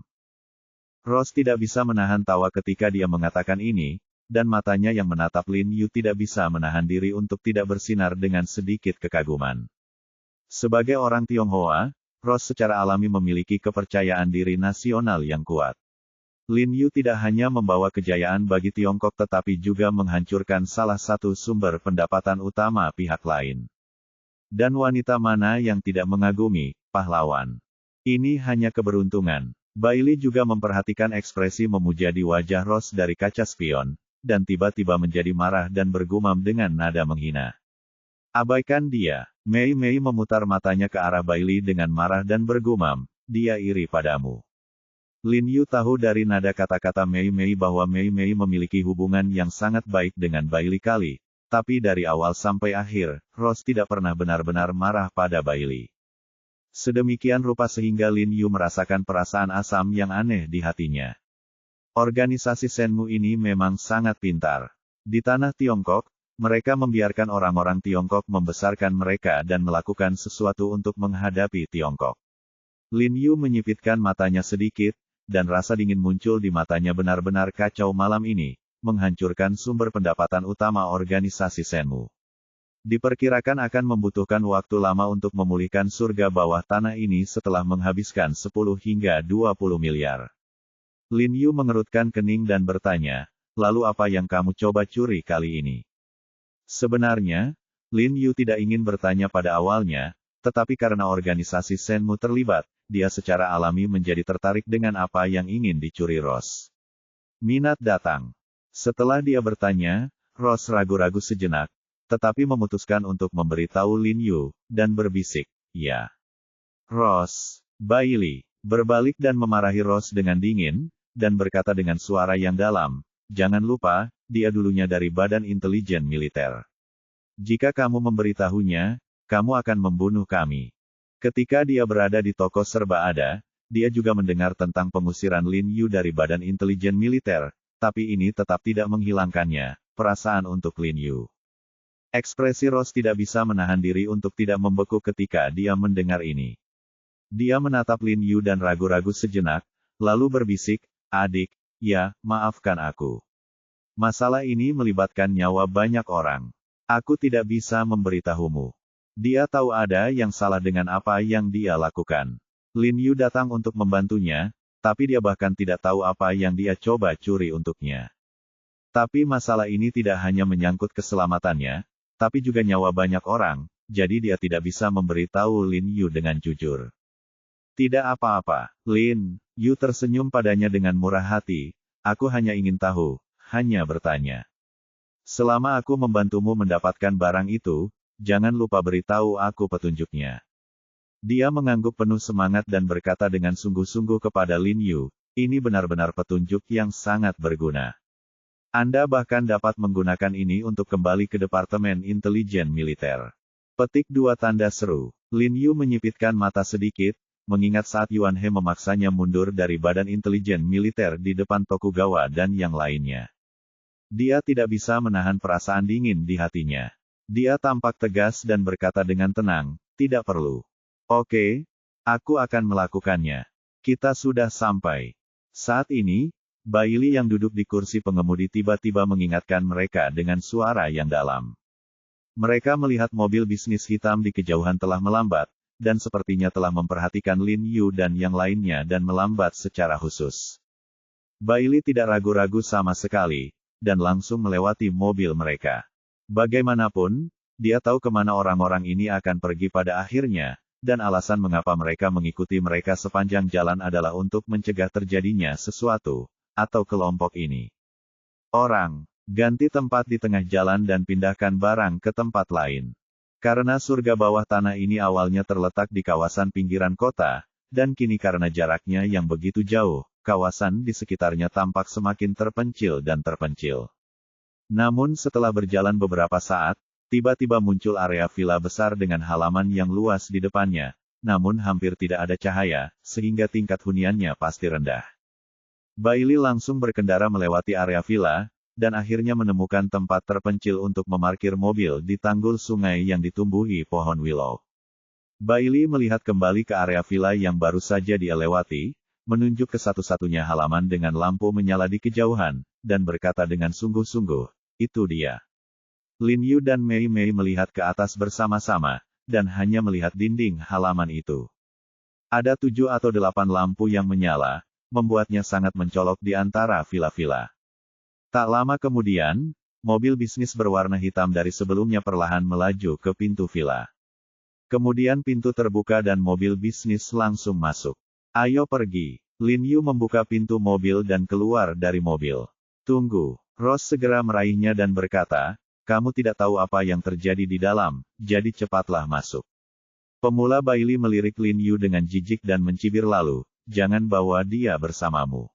Ross tidak bisa menahan tawa ketika dia mengatakan ini, dan matanya yang menatap Lin Yu tidak bisa menahan diri untuk tidak bersinar dengan sedikit kekaguman. Sebagai orang Tionghoa, Ross secara alami memiliki kepercayaan diri nasional yang kuat. Lin Yu tidak hanya membawa kejayaan bagi Tiongkok tetapi juga menghancurkan salah satu sumber pendapatan utama pihak lain. Dan wanita mana yang tidak mengagumi pahlawan? Ini hanya keberuntungan. Bailey juga memperhatikan ekspresi memuja di wajah Ross dari kaca spion, dan tiba-tiba menjadi marah dan bergumam dengan nada menghina. Abaikan dia. Mei memutar matanya ke arah Bailey dengan marah dan bergumam, dia iri padamu. Lin Yu tahu dari nada kata-kata Mei bahwa Mei memiliki hubungan yang sangat baik dengan Bailey kali. Tapi dari awal sampai akhir, Ross tidak pernah benar-benar marah pada Bailey. Sedemikian rupa sehingga Lin Yu merasakan perasaan asam yang aneh di hatinya. Organisasi Shenmue ini memang sangat pintar. Di tanah Tiongkok, mereka membiarkan orang-orang Tiongkok membesarkan mereka dan melakukan sesuatu untuk menghadapi Tiongkok. Lin Yu menyipitkan matanya sedikit, dan rasa dingin muncul di matanya benar-benar kacau malam ini. Menghancurkan sumber pendapatan utama organisasi Shenmue. Diperkirakan akan membutuhkan waktu lama untuk memulihkan surga bawah tanah ini setelah menghabiskan 10 hingga 20 miliar. Lin Yu mengerutkan kening dan bertanya, lalu apa yang kamu coba curi kali ini? Sebenarnya, Lin Yu tidak ingin bertanya pada awalnya, tetapi karena organisasi Shenmue terlibat, dia secara alami menjadi tertarik dengan apa yang ingin dicuri Ross. Minat datang. Setelah dia bertanya, Ross ragu-ragu sejenak, tetapi memutuskan untuk memberitahu Lin Yu, dan berbisik, ya. Ross, Bailey, berbalik dan memarahi Ross dengan dingin, dan berkata dengan suara yang dalam, jangan lupa, dia dulunya dari Badan Intelijen Militer. Jika kamu memberitahunya, kamu akan membunuh kami. Ketika dia berada di toko serba ada, dia juga mendengar tentang pengusiran Lin Yu dari Badan Intelijen Militer, tapi ini tetap tidak menghilangkannya, perasaan untuk Lin Yu. Ekspresi Ross tidak bisa menahan diri untuk tidak membeku ketika dia mendengar ini. Dia menatap Lin Yu dan ragu-ragu sejenak, lalu berbisik, adik, ya, maafkan aku. Masalah ini melibatkan nyawa banyak orang. Aku tidak bisa memberitahumu. Dia tahu ada yang salah dengan apa yang dia lakukan. Lin Yu datang untuk membantunya, tapi dia bahkan tidak tahu apa yang dia coba curi untuknya. Tapi masalah ini tidak hanya menyangkut keselamatannya, tapi juga nyawa banyak orang, jadi dia tidak bisa memberitahu Lin Yu dengan jujur. Tidak apa-apa, Lin Yu tersenyum padanya dengan murah hati, aku hanya ingin tahu, hanya bertanya. Selama aku membantumu mendapatkan barang itu, jangan lupa beritahu aku petunjuknya. Dia mengangguk penuh semangat dan berkata dengan sungguh-sungguh kepada Lin Yu, ini benar-benar petunjuk yang sangat berguna. Anda bahkan dapat menggunakan ini untuk kembali ke Departemen Intelijen Militer. Petik 2 tanda seru. Lin Yu menyipitkan mata sedikit, mengingat saat Yuan He memaksanya mundur dari Badan Intelijen Militer di depan Tokugawa dan yang lainnya. Dia tidak bisa menahan perasaan dingin di hatinya. Dia tampak tegas dan berkata dengan tenang, tidak perlu. Oke, aku akan melakukannya. Kita sudah sampai. Saat ini, Bailey yang duduk di kursi pengemudi tiba-tiba mengingatkan mereka dengan suara yang dalam. Mereka melihat mobil bisnis hitam di kejauhan telah melambat, dan sepertinya telah memperhatikan Lin Yu dan yang lainnya dan melambat secara khusus. Bailey tidak ragu-ragu sama sekali, dan langsung melewati mobil mereka. Bagaimanapun, dia tahu kemana orang-orang ini akan pergi pada akhirnya, dan alasan mengapa mereka mengikuti mereka sepanjang jalan adalah untuk mencegah terjadinya sesuatu, atau kelompok ini. Orang, ganti tempat di tengah jalan dan pindahkan barang ke tempat lain. Karena surga bawah tanah ini awalnya terletak di kawasan pinggiran kota, dan kini karena jaraknya yang begitu jauh, kawasan di sekitarnya tampak semakin terpencil dan terpencil. Namun setelah berjalan beberapa saat, tiba-tiba muncul area villa besar dengan halaman yang luas di depannya, namun hampir tidak ada cahaya, sehingga tingkat huniannya pasti rendah. Bailey langsung berkendara melewati area villa, dan akhirnya menemukan tempat terpencil untuk memarkir mobil di tanggul sungai yang ditumbuhi pohon willow. Bailey melihat kembali ke area villa yang baru saja dia lewati, menunjuk ke satu-satunya halaman dengan lampu menyala di kejauhan, dan berkata dengan sungguh-sungguh, "Itu dia." Lin Yu dan Mei Mei melihat ke atas bersama-sama, dan hanya melihat dinding halaman itu. Ada 7 atau 8 lampu yang menyala, membuatnya sangat mencolok di antara villa-villa. Tak lama kemudian, mobil bisnis berwarna hitam dari sebelumnya perlahan melaju ke pintu villa. Kemudian pintu terbuka dan mobil bisnis langsung masuk. "Ayo pergi." Lin Yu membuka pintu mobil dan keluar dari mobil. "Tunggu." Ross segera meraihnya dan berkata, "Kamu tidak tahu apa yang terjadi di dalam, jadi cepatlah masuk." Pemula Bailey melirik Lin Yu dengan jijik dan mencibir lalu, "Jangan bawa dia bersamamu.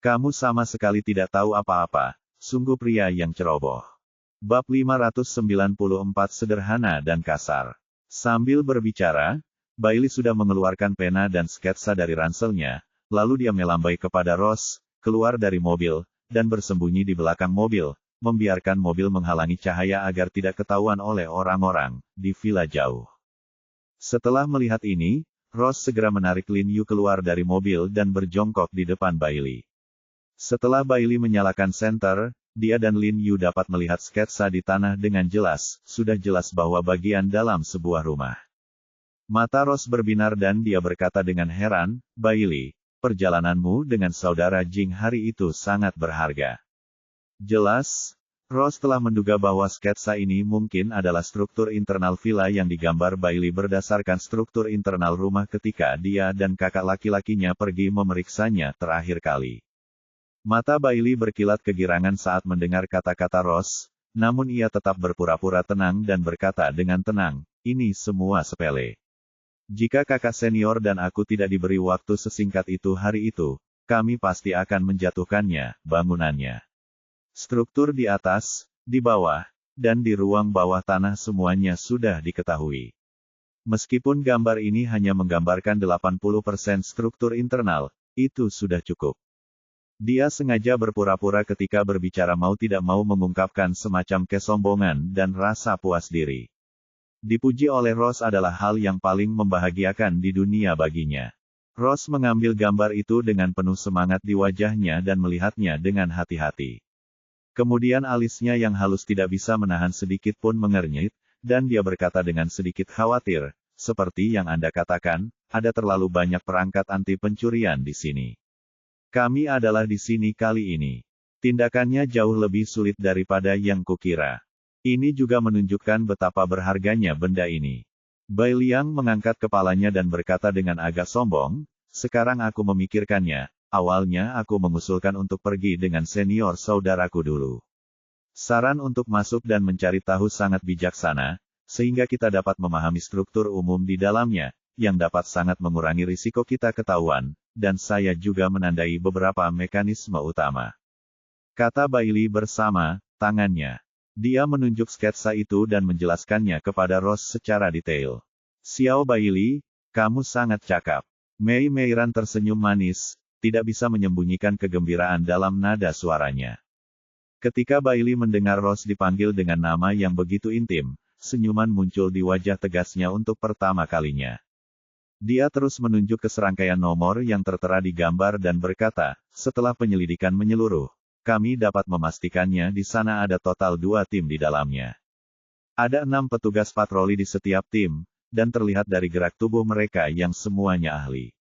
Kamu sama sekali tidak tahu apa-apa, sungguh pria yang ceroboh." Bab 594 sederhana dan kasar. Sambil berbicara, Bailey sudah mengeluarkan pena dan sketsa dari ranselnya, lalu dia melambai kepada Ross, keluar dari mobil, dan bersembunyi di belakang mobil, membiarkan mobil menghalangi cahaya agar tidak ketahuan oleh orang-orang di villa jauh. Setelah melihat ini, Ross segera menarik Lin Yu keluar dari mobil dan berjongkok di depan Bailey. Setelah Bailey menyalakan senter, dia dan Lin Yu dapat melihat sketsa di tanah dengan jelas, sudah jelas bahwa bagian dalam sebuah rumah. Mata Ross berbinar dan dia berkata dengan heran, "Bailey, perjalananmu dengan saudara Jing hari itu sangat berharga." Jelas, Ross telah menduga bahwa sketsa ini mungkin adalah struktur internal villa yang digambar Bailey berdasarkan struktur internal rumah ketika dia dan kakak laki-lakinya pergi memeriksanya terakhir kali. Mata Bailey berkilat kegirangan saat mendengar kata-kata Ross, namun ia tetap berpura-pura tenang dan berkata dengan tenang, "Ini semua sepele. Jika kakak senior dan aku tidak diberi waktu sesingkat itu hari itu, kami pasti akan menjatuhkannya, bangunannya. Struktur di atas, di bawah, dan di ruang bawah tanah semuanya sudah diketahui. Meskipun gambar ini hanya menggambarkan 80% struktur internal, itu sudah cukup." Dia sengaja berpura-pura ketika berbicara mau tidak mau mengungkapkan semacam kesombongan dan rasa puas diri. Dipuji oleh Ross adalah hal yang paling membahagiakan di dunia baginya. Ross mengambil gambar itu dengan penuh semangat di wajahnya dan melihatnya dengan hati-hati. Kemudian alisnya yang halus tidak bisa menahan sedikit pun mengernyit, dan dia berkata dengan sedikit khawatir, "Seperti yang Anda katakan, ada terlalu banyak perangkat anti pencurian di sini. Kami adalah di sini kali ini. Tindakannya jauh lebih sulit daripada yang kukira." Ini juga menunjukkan betapa berharganya benda ini. Bai Liang mengangkat kepalanya dan berkata dengan agak sombong, "Sekarang aku memikirkannya, awalnya aku mengusulkan untuk pergi dengan senior saudaraku dulu. Saran untuk masuk dan mencari tahu sangat bijaksana, sehingga kita dapat memahami struktur umum di dalamnya, yang dapat sangat mengurangi risiko kita ketahuan, dan saya juga menandai beberapa mekanisme utama." Kata Bailey bersama tangannya. Dia menunjuk sketsa itu dan menjelaskannya kepada Ross secara detail. "Xiao Bailey, kamu sangat cakap." Mei Meiran tersenyum manis, tidak bisa menyembunyikan kegembiraan dalam nada suaranya. Ketika Bailey mendengar Ross dipanggil dengan nama yang begitu intim, senyuman muncul di wajah tegasnya untuk pertama kalinya. Dia terus menunjuk ke serangkaian nomor yang tertera di gambar dan berkata, "Setelah penyelidikan menyeluruh, kami dapat memastikannya di sana ada total 2 tim di dalamnya. Ada 6 petugas patroli di setiap tim, dan terlihat dari gerak tubuh mereka yang semuanya ahli.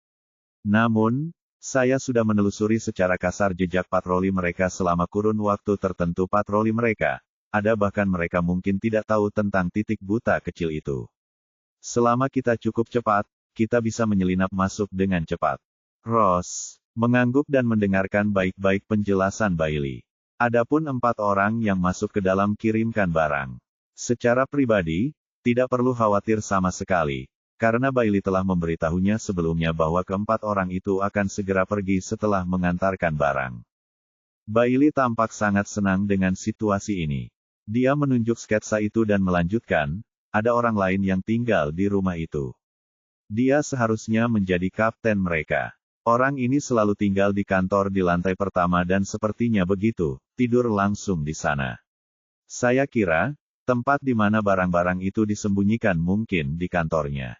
Namun, saya sudah menelusuri secara kasar jejak patroli mereka selama kurun waktu tertentu patroli mereka. Ada bahkan mereka mungkin tidak tahu tentang titik buta kecil itu. Selama kita cukup cepat, kita bisa menyelinap masuk dengan cepat." Ross mengangguk dan mendengarkan baik-baik penjelasan Bailey. Adapun 4 orang yang masuk ke dalam kirimkan barang. Secara pribadi, tidak perlu khawatir sama sekali, karena Bailey telah memberitahunya sebelumnya bahwa keempat orang itu akan segera pergi setelah mengantarkan barang. Bailey tampak sangat senang dengan situasi ini. Dia menunjuk sketsa itu dan melanjutkan, "Ada orang lain yang tinggal di rumah itu. Dia seharusnya menjadi kapten mereka. Orang ini selalu tinggal di kantor di lantai pertama dan sepertinya begitu, tidur langsung di sana. Saya kira, tempat di mana barang-barang itu disembunyikan mungkin di kantornya.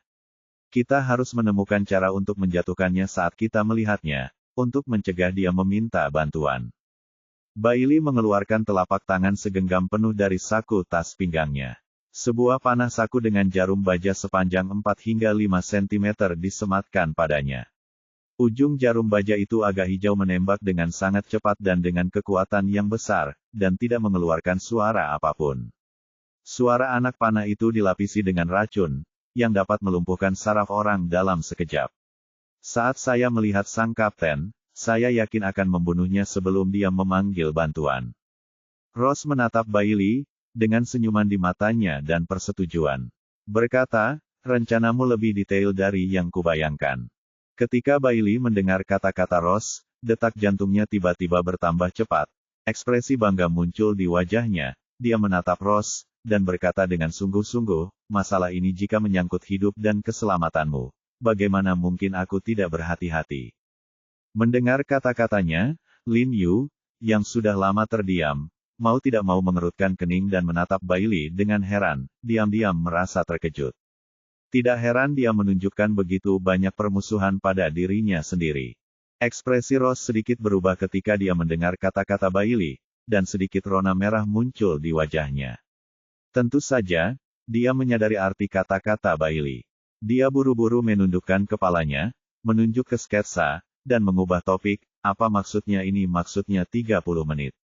Kita harus menemukan cara untuk menjatuhkannya saat kita melihatnya, untuk mencegah dia meminta bantuan. Bailey mengeluarkan telapak tangan segenggam penuh dari saku tas pinggangnya. Sebuah panah saku dengan jarum baja sepanjang 4 hingga 5 cm disematkan padanya. Ujung jarum baja itu agak hijau menembak dengan sangat cepat dan dengan kekuatan yang besar, dan tidak mengeluarkan suara apapun. Suara anak panah itu dilapisi dengan racun, yang dapat melumpuhkan saraf orang dalam sekejap. Saat saya melihat sang kapten, saya yakin akan membunuhnya sebelum dia memanggil bantuan. Ross menatap Bailey, dengan senyuman di matanya dan persetujuan. Berkata, rencanamu lebih detail dari yang kubayangkan. Ketika Bailey mendengar kata-kata Ross, detak jantungnya tiba-tiba bertambah cepat. Ekspresi bangga muncul di wajahnya. Dia menatap Ross, dan berkata dengan sungguh-sungguh, masalah ini jika menyangkut hidup dan keselamatanmu, bagaimana mungkin aku tidak berhati-hati? Mendengar kata-katanya, Lin Yu, yang sudah lama terdiam, mau tidak mau mengerutkan kening dan menatap Bailey dengan heran, diam-diam merasa terkejut. Tidak heran dia menunjukkan begitu banyak permusuhan pada dirinya sendiri. Ekspresi Ross sedikit berubah ketika dia mendengar kata-kata Bailey, dan sedikit rona merah muncul di wajahnya. Tentu saja, dia menyadari arti kata-kata Bailey. Dia buru-buru menundukkan kepalanya, menunjuk ke sketsa, dan mengubah topik, apa maksudnya ini maksudnya 30 menit.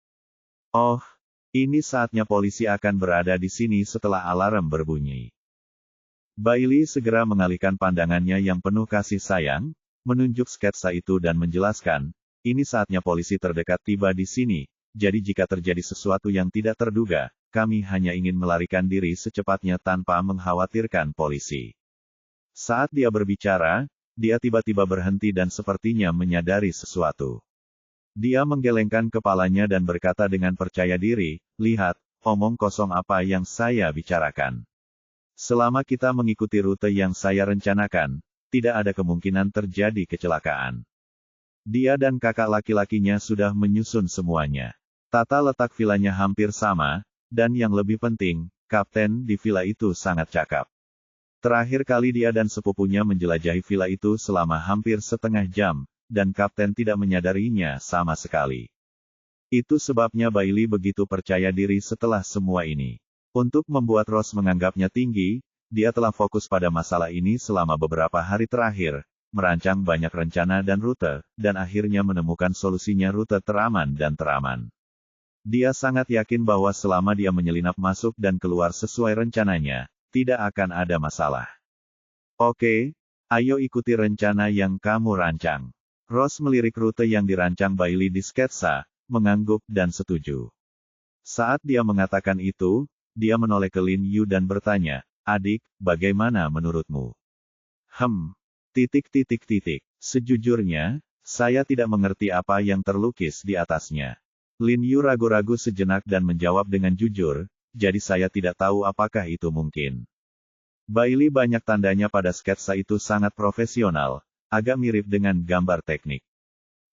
Oh, ini saatnya polisi akan berada di sini setelah alarm berbunyi. Bailey segera mengalihkan pandangannya yang penuh kasih sayang, menunjuk sketsa itu dan menjelaskan, ini saatnya polisi terdekat tiba di sini, jadi jika terjadi sesuatu yang tidak terduga, kami hanya ingin melarikan diri secepatnya tanpa mengkhawatirkan polisi. Saat dia berbicara, dia tiba-tiba berhenti dan sepertinya menyadari sesuatu. Dia menggelengkan kepalanya dan berkata dengan percaya diri, lihat, omong kosong apa yang saya bicarakan. Selama kita mengikuti rute yang saya rencanakan, tidak ada kemungkinan terjadi kecelakaan. Dia dan kakak laki-lakinya sudah menyusun semuanya. Tata letak vilanya hampir sama, dan yang lebih penting, kapten di villa itu sangat cakap. Terakhir kali dia dan sepupunya menjelajahi villa itu selama hampir setengah jam, dan kapten tidak menyadarinya sama sekali. Itu sebabnya Bailey begitu percaya diri setelah semua ini. Untuk membuat Ross menganggapnya tinggi, dia telah fokus pada masalah ini selama beberapa hari terakhir, merancang banyak rencana dan rute, dan akhirnya menemukan solusinya rute teraman dan teraman. Dia sangat yakin bahwa selama dia menyelinap masuk dan keluar sesuai rencananya, tidak akan ada masalah. Oke, ayo ikuti rencana yang kamu rancang. Ross melirik rute yang dirancang Bailey di sketsa, mengangguk dan setuju. Saat dia mengatakan itu, dia menoleh ke Lin Yu dan bertanya, adik, bagaimana menurutmu? Sejujurnya, saya tidak mengerti apa yang terlukis di atasnya. Lin Yu ragu-ragu sejenak dan menjawab dengan jujur, jadi saya tidak tahu apakah itu mungkin. Bailey banyak tandanya pada sketsa itu sangat profesional, agak mirip dengan gambar teknik.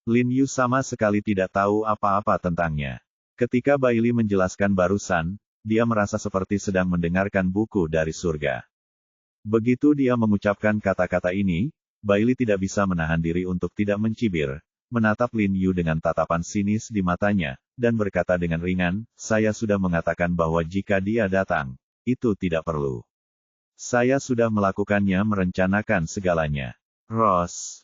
Lin Yu sama sekali tidak tahu apa-apa tentangnya. Ketika Bailey menjelaskan barusan, dia merasa seperti sedang mendengarkan buku dari surga. Begitu dia mengucapkan kata-kata ini, Bailey tidak bisa menahan diri untuk tidak mencibir, menatap Lin Yu dengan tatapan sinis di matanya, dan berkata dengan ringan, saya sudah mengatakan bahwa jika dia datang, itu tidak perlu. Saya sudah melakukannya merencanakan segalanya. Ross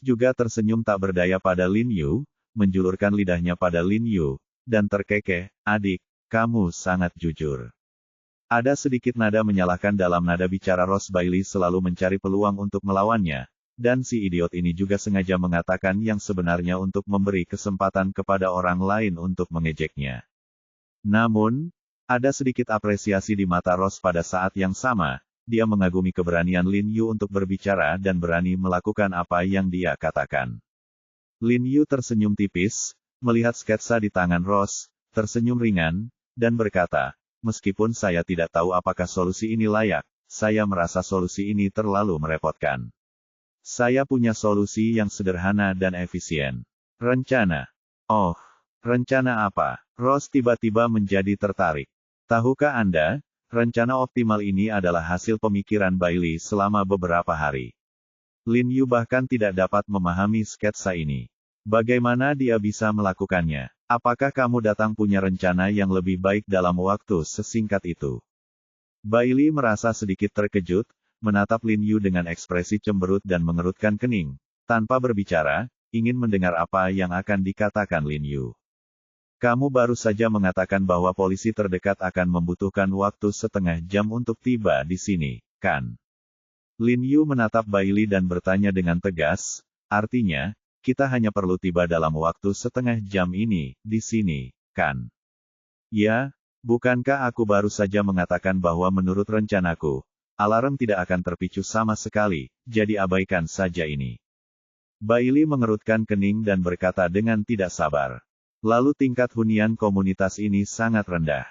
juga tersenyum tak berdaya pada Lin Yu, menjulurkan lidahnya pada Lin Yu, dan terkekeh, adik, kamu sangat jujur. Ada sedikit nada menyalahkan dalam nada bicara Ross. Bailey selalu mencari peluang untuk melawannya, dan si idiot ini juga sengaja mengatakan yang sebenarnya untuk memberi kesempatan kepada orang lain untuk mengejeknya. Namun, ada sedikit apresiasi di mata Ross pada saat yang sama, dia mengagumi keberanian Lin Yu untuk berbicara dan berani melakukan apa yang dia katakan. Lin Yu tersenyum tipis, melihat sketsa di tangan Ross, tersenyum ringan, dan berkata, meskipun saya tidak tahu apakah solusi ini layak, saya merasa solusi ini terlalu merepotkan. Saya punya solusi yang sederhana dan efisien. Rencana. Oh, rencana apa? Ross tiba-tiba menjadi tertarik. Tahukah Anda, rencana optimal ini adalah hasil pemikiran Bailey selama beberapa hari. Lin Yu bahkan tidak dapat memahami sketsa ini. Bagaimana dia bisa melakukannya? Apakah kamu datang punya rencana yang lebih baik dalam waktu sesingkat itu? Bailey merasa sedikit terkejut, menatap Lin Yu dengan ekspresi cemberut dan mengerutkan kening. Tanpa berbicara, ingin mendengar apa yang akan dikatakan Lin Yu. Kamu baru saja mengatakan bahwa polisi terdekat akan membutuhkan waktu setengah jam untuk tiba di sini, kan? Lin Yu menatap Bailey dan bertanya dengan tegas, artinya, kita hanya perlu tiba dalam waktu setengah jam ini, di sini, kan? Ya, bukankah aku baru saja mengatakan bahwa menurut rencanaku, alarm tidak akan terpicu sama sekali, jadi abaikan saja ini. Bailey mengerutkan kening dan berkata dengan tidak sabar. Lalu tingkat hunian komunitas ini sangat rendah.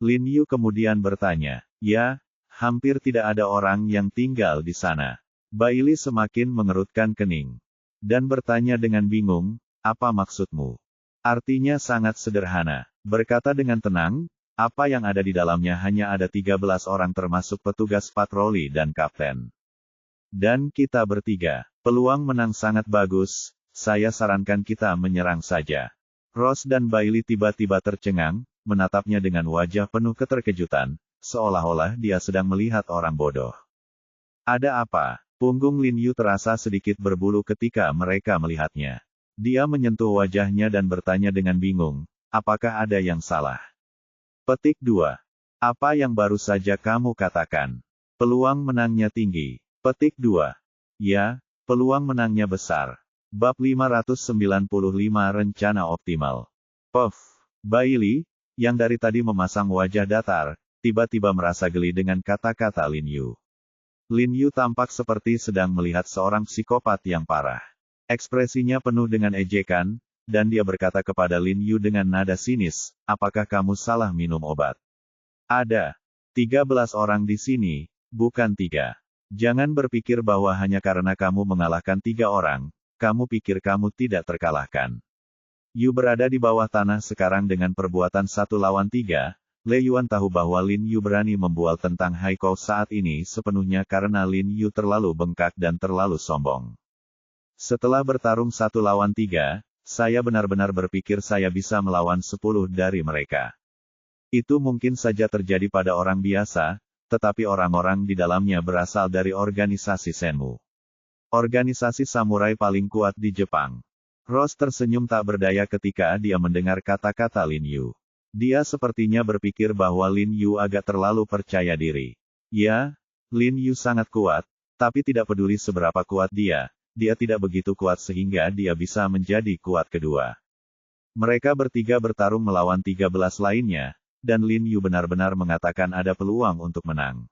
Lin Yu kemudian bertanya, ya, hampir tidak ada orang yang tinggal di sana. Bailey semakin mengerutkan kening. Dan bertanya dengan bingung, apa maksudmu? Artinya sangat sederhana. Berkata dengan tenang, apa yang ada di dalamnya hanya ada 13 orang termasuk petugas patroli dan kapten. Dan kita bertiga. Peluang menang sangat bagus, saya sarankan kita menyerang saja. Ross dan Bailey tiba-tiba tercengang, menatapnya dengan wajah penuh keterkejutan, seolah-olah dia sedang melihat orang bodoh. Ada apa? Punggung Lin Yu terasa sedikit berbulu ketika mereka melihatnya. Dia menyentuh wajahnya dan bertanya dengan bingung, apakah ada yang salah? Petik 2. Apa yang baru saja kamu katakan? Peluang menangnya tinggi. Petik 2. Ya, peluang menangnya besar. Bab 595 Rencana Optimal. Puff. Bailey, yang dari tadi memasang wajah datar, tiba-tiba merasa geli dengan kata-kata Lin Yu. Lin Yu tampak seperti sedang melihat seorang psikopat yang parah. Ekspresinya penuh dengan ejekan, dan dia berkata kepada Lin Yu dengan nada sinis, apakah kamu salah minum obat? Ada 13 orang di sini, bukan 3. Jangan berpikir bahwa hanya karena kamu mengalahkan 3 orang, kamu pikir kamu tidak terkalahkan. Yu berada di bawah tanah sekarang dengan perbuatan 1 lawan 3, Le Yuan tahu bahwa Lin Yu berani membual tentang Haikou saat ini sepenuhnya karena Lin Yu terlalu bengkak dan terlalu sombong. Setelah bertarung 1 lawan 3, saya benar-benar berpikir saya bisa melawan 10 dari mereka. Itu mungkin saja terjadi pada orang biasa, tetapi orang-orang di dalamnya berasal dari organisasi Shenmue. Organisasi samurai paling kuat di Jepang. Ross tersenyum tak berdaya ketika dia mendengar kata-kata Lin Yu. Dia sepertinya berpikir bahwa Lin Yu agak terlalu percaya diri. Ya, Lin Yu sangat kuat, tapi tidak peduli seberapa kuat dia tidak begitu kuat sehingga dia bisa menjadi kuat kedua. Mereka bertiga bertarung melawan 13 lainnya, dan Lin Yu benar-benar mengatakan ada peluang untuk menang.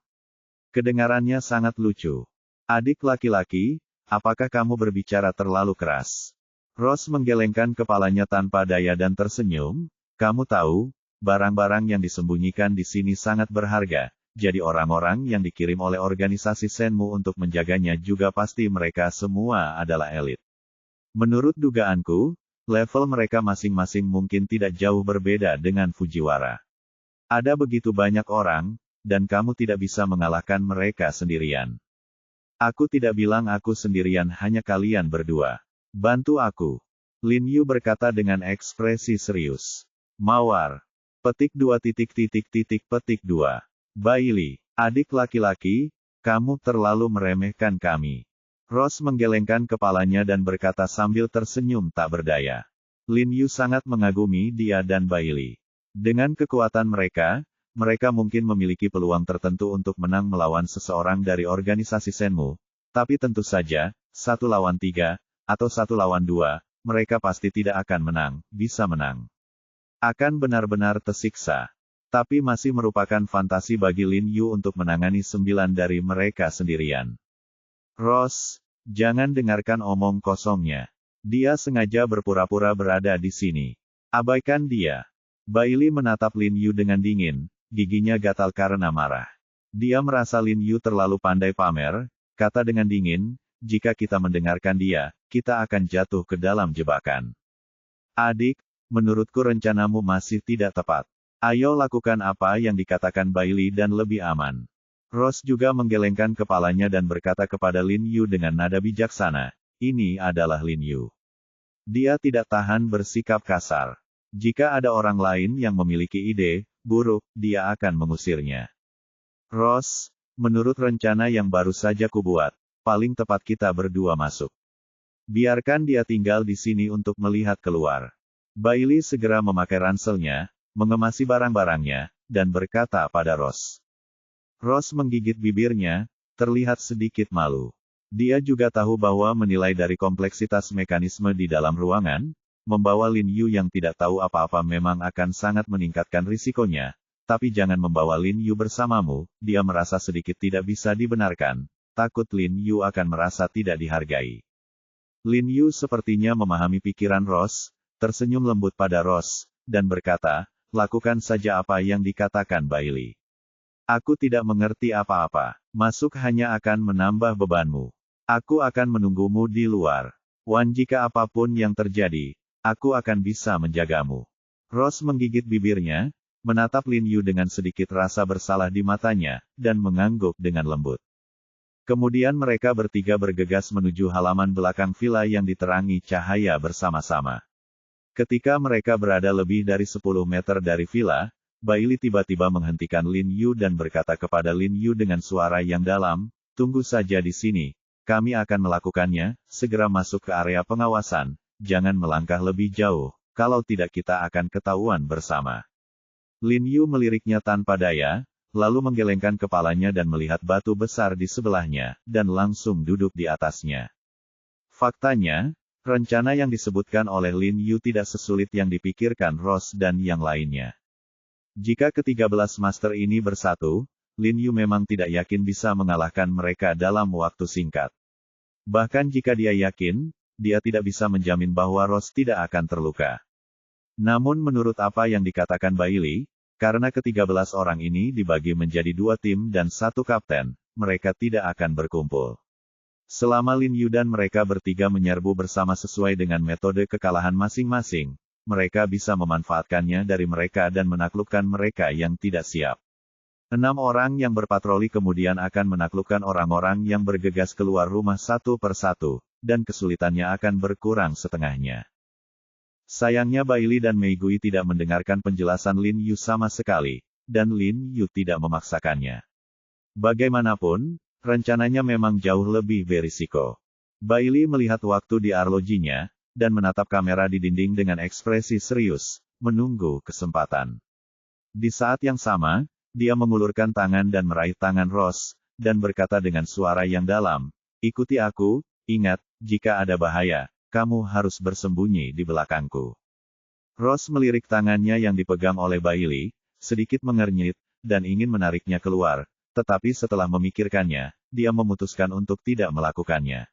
Kedengarannya sangat lucu. Adik laki-laki, apakah kamu berbicara terlalu keras? Ross menggelengkan kepalanya tanpa daya dan tersenyum. Kamu tahu, barang-barang yang disembunyikan di sini sangat berharga, jadi orang-orang yang dikirim oleh organisasi Shenmue untuk menjaganya juga pasti mereka semua adalah elit. Menurut dugaanku, level mereka masing-masing mungkin tidak jauh berbeda dengan Fujiwara. Ada begitu banyak orang, dan kamu tidak bisa mengalahkan mereka sendirian. Aku tidak bilang aku sendirian, hanya kalian berdua. Bantu aku. Lin Yu berkata dengan ekspresi serius. Mawar. Petik 2 Petik 2. Bailey, adik laki-laki, kamu terlalu meremehkan kami. Ross menggelengkan kepalanya dan berkata sambil tersenyum tak berdaya. Lin Yu sangat mengagumi dia dan Bailey. Dengan kekuatan mereka mungkin memiliki peluang tertentu untuk menang melawan seseorang dari organisasi Shenmue, tapi tentu saja, 1 lawan 3, atau 1 lawan 2, mereka pasti tidak akan menang, bisa menang. Akan benar-benar tersiksa. Tapi masih merupakan fantasi bagi Lin Yu untuk menangani 9 dari mereka sendirian. Ross, jangan dengarkan omong kosongnya. Dia sengaja berpura-pura berada di sini. Abaikan dia. Bailey menatap Lin Yu dengan dingin, giginya gatal karena marah. Dia merasa Lin Yu terlalu pandai pamer, kata dengan dingin, jika kita mendengarkan dia, kita akan jatuh ke dalam jebakan. Adik, menurutku rencanamu masih tidak tepat. Ayo lakukan apa yang dikatakan Bailey dan lebih aman. Ross juga menggelengkan kepalanya dan berkata kepada Lin Yu dengan nada bijaksana, ini adalah Lin Yu. Dia tidak tahan bersikap kasar. Jika ada orang lain yang memiliki ide buruk, dia akan mengusirnya. Ross, menurut rencana yang baru saja kubuat, paling tepat kita berdua masuk. Biarkan dia tinggal di sini untuk melihat keluar. Bailey segera memakai ranselnya, mengemasi barang-barangnya, dan berkata pada Ross. Ross menggigit bibirnya, terlihat sedikit malu. Dia juga tahu bahwa menilai dari kompleksitas mekanisme di dalam ruangan, membawa Lin Yu yang tidak tahu apa-apa memang akan sangat meningkatkan risikonya, tapi jangan membawa Lin Yu bersamamu, dia merasa sedikit tidak bisa dibenarkan, takut Lin Yu akan merasa tidak dihargai. Lin Yu sepertinya memahami pikiran Ross, tersenyum lembut pada Ross, dan berkata, lakukan saja apa yang dikatakan Bailey. Aku tidak mengerti apa-apa, masuk hanya akan menambah bebanmu. Aku akan menunggumu di luar. Wan, jika apapun yang terjadi, aku akan bisa menjagamu. Ross menggigit bibirnya, menatap Lin Yu dengan sedikit rasa bersalah di matanya, dan mengangguk dengan lembut. Kemudian mereka bertiga bergegas menuju halaman belakang villa yang diterangi cahaya bersama-sama. Ketika mereka berada lebih dari 10 meter dari villa, Bailey tiba-tiba menghentikan Lin Yu dan berkata kepada Lin Yu dengan suara yang dalam, tunggu saja di sini, kami akan melakukannya, segera masuk ke area pengawasan, jangan melangkah lebih jauh, kalau tidak kita akan ketahuan bersama. Lin Yu meliriknya tanpa daya, lalu menggelengkan kepalanya dan melihat batu besar di sebelahnya, dan langsung duduk di atasnya. Faktanya, rencana yang disebutkan oleh Lin Yu tidak sesulit yang dipikirkan Ross dan yang lainnya. Jika ke-13 master ini bersatu, Lin Yu memang tidak yakin bisa mengalahkan mereka dalam waktu singkat. Bahkan jika dia yakin, dia tidak bisa menjamin bahwa Ross tidak akan terluka. Namun menurut apa yang dikatakan Bailey, karena ke-13 orang ini dibagi menjadi 2 tim dan 1 kapten, mereka tidak akan berkumpul. Selama Lin Yu dan mereka bertiga menyerbu bersama sesuai dengan metode kekalahan masing-masing, mereka bisa memanfaatkannya dari mereka dan menaklukkan mereka yang tidak siap. 6 orang yang berpatroli kemudian akan menaklukkan orang-orang yang bergegas keluar rumah satu persatu, dan kesulitannya akan berkurang setengahnya. Sayangnya Bailey dan Mei Gui tidak mendengarkan penjelasan Lin Yu sama sekali, dan Lin Yu tidak memaksakannya. Bagaimanapun, rencananya memang jauh lebih berisiko. Bailey melihat waktu di arlojinya, dan menatap kamera di dinding dengan ekspresi serius, menunggu kesempatan. Di saat yang sama, dia mengulurkan tangan dan meraih tangan Ross, dan berkata dengan suara yang dalam, ikuti aku, ingat, jika ada bahaya, kamu harus bersembunyi di belakangku. Ross melirik tangannya yang dipegang oleh Bailey, sedikit mengernyit, dan ingin menariknya keluar, tetapi setelah memikirkannya, dia memutuskan untuk tidak melakukannya.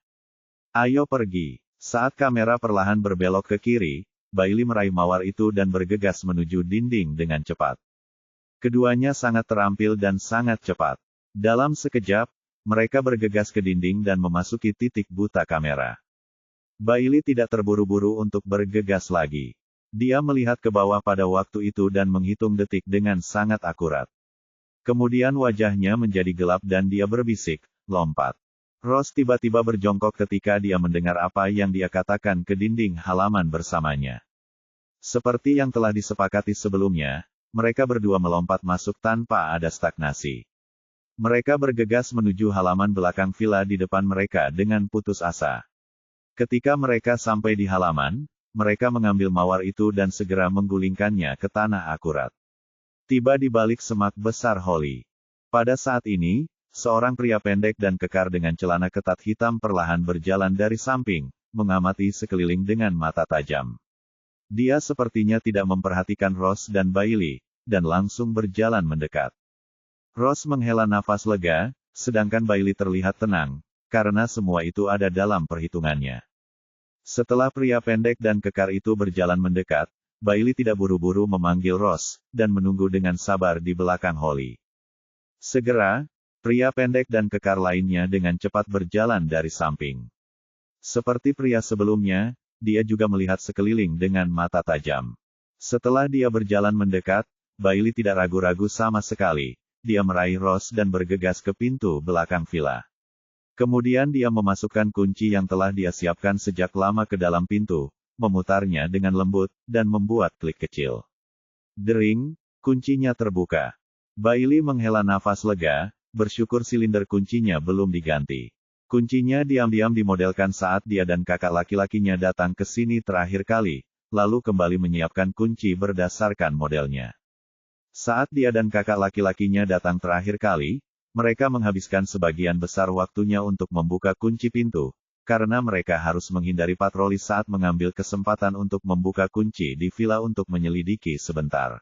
Ayo pergi. Saat kamera perlahan berbelok ke kiri, Bailey meraih mawar itu dan bergegas menuju dinding dengan cepat. Keduanya sangat terampil dan sangat cepat. Dalam sekejap, mereka bergegas ke dinding dan memasuki titik buta kamera. Bailey tidak terburu-buru untuk bergegas lagi. Dia melihat ke bawah pada waktu itu dan menghitung detik dengan sangat akurat. Kemudian wajahnya menjadi gelap dan dia berbisik, lompat. Ross tiba-tiba berjongkok ketika dia mendengar apa yang dia katakan ke dinding halaman bersamanya. Seperti yang telah disepakati sebelumnya, mereka berdua melompat masuk tanpa ada stagnasi. Mereka bergegas menuju halaman belakang villa di depan mereka dengan putus asa. Ketika mereka sampai di halaman, mereka mengambil mawar itu dan segera menggulingkannya ke tanah akurat. Tiba di balik semak besar Holly. Pada saat ini, seorang pria pendek dan kekar dengan celana ketat hitam perlahan berjalan dari samping, mengamati sekeliling dengan mata tajam. Dia sepertinya tidak memperhatikan Ross dan Bailey, dan langsung berjalan mendekat. Ross menghela nafas lega, sedangkan Bailey terlihat tenang, karena semua itu ada dalam perhitungannya. Setelah pria pendek dan kekar itu berjalan mendekat, Bailey tidak buru-buru memanggil Ross, dan menunggu dengan sabar di belakang Holly. Segera, Pria pendek dan kekar lainnya dengan cepat berjalan dari samping. Seperti pria sebelumnya, dia juga melihat sekeliling dengan mata tajam. Setelah dia berjalan mendekat, Bailey tidak ragu-ragu sama sekali. Dia meraih Ross dan bergegas ke pintu belakang villa. Kemudian dia memasukkan kunci yang telah dia siapkan sejak lama ke dalam pintu, memutarnya dengan lembut, dan membuat klik kecil. Dering, kuncinya terbuka. Bailey menghela nafas lega, bersyukur silinder kuncinya belum diganti. Kuncinya diam-diam dimodelkan saat dia dan kakak laki-lakinya datang ke sini terakhir kali, lalu kembali menyiapkan kunci berdasarkan modelnya. Saat dia dan kakak laki-lakinya datang terakhir kali, mereka menghabiskan sebagian besar waktunya untuk membuka kunci pintu, karena mereka harus menghindari patroli saat mengambil kesempatan untuk membuka kunci di villa untuk menyelidiki sebentar.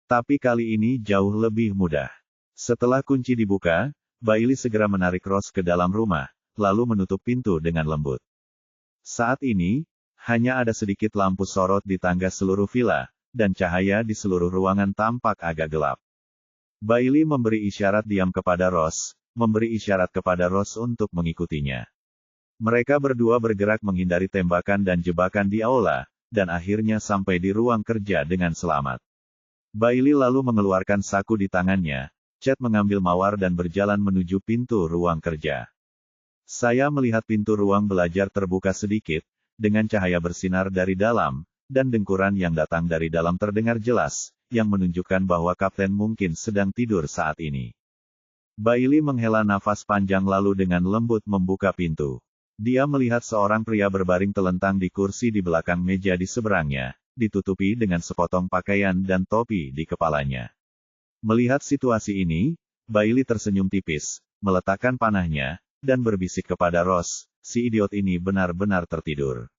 Tapi kali ini jauh lebih mudah. Setelah kunci dibuka, Bailey segera menarik Ross ke dalam rumah, lalu menutup pintu dengan lembut. Saat ini, hanya ada sedikit lampu sorot di tangga seluruh villa, dan cahaya di seluruh ruangan tampak agak gelap. Bailey memberi isyarat diam kepada Ross, memberi isyarat kepada Ross untuk mengikutinya. Mereka berdua bergerak menghindari tembakan dan jebakan di aula, dan akhirnya sampai di ruang kerja dengan selamat. Bailey lalu mengeluarkan saku di tangannya. Chad mengambil mawar dan berjalan menuju pintu ruang kerja. Saya melihat pintu ruang belajar terbuka sedikit, dengan cahaya bersinar dari dalam, dan dengkuran yang datang dari dalam terdengar jelas, yang menunjukkan bahwa kapten mungkin sedang tidur saat ini. Bailey menghela nafas panjang lalu dengan lembut membuka pintu. Dia melihat seorang pria berbaring telentang di kursi di belakang meja di seberangnya, ditutupi dengan sepotong pakaian dan topi di kepalanya. Melihat situasi ini, Bailey tersenyum tipis, meletakkan panahnya, dan berbisik kepada Ross, si idiot ini benar-benar tertidur.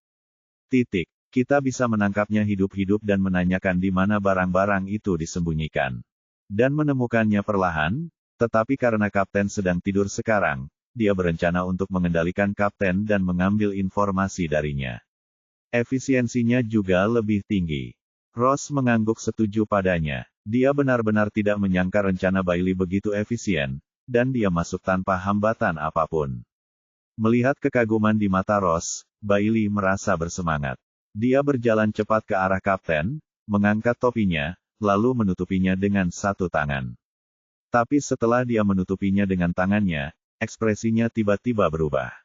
Kita bisa menangkapnya hidup-hidup dan menanyakan di mana barang-barang itu disembunyikan. Dan menemukannya perlahan, tetapi karena kapten sedang tidur sekarang, dia berencana untuk mengendalikan kapten dan mengambil informasi darinya. Efisiensinya juga lebih tinggi. Ross mengangguk setuju padanya. Dia benar-benar tidak menyangka rencana Bailey begitu efisien, dan dia masuk tanpa hambatan apapun. Melihat kekaguman di mata Ross, Bailey merasa bersemangat. Dia berjalan cepat ke arah kapten, mengangkat topinya, lalu menutupinya dengan satu tangan. Tapi setelah dia menutupinya dengan tangannya, ekspresinya tiba-tiba berubah.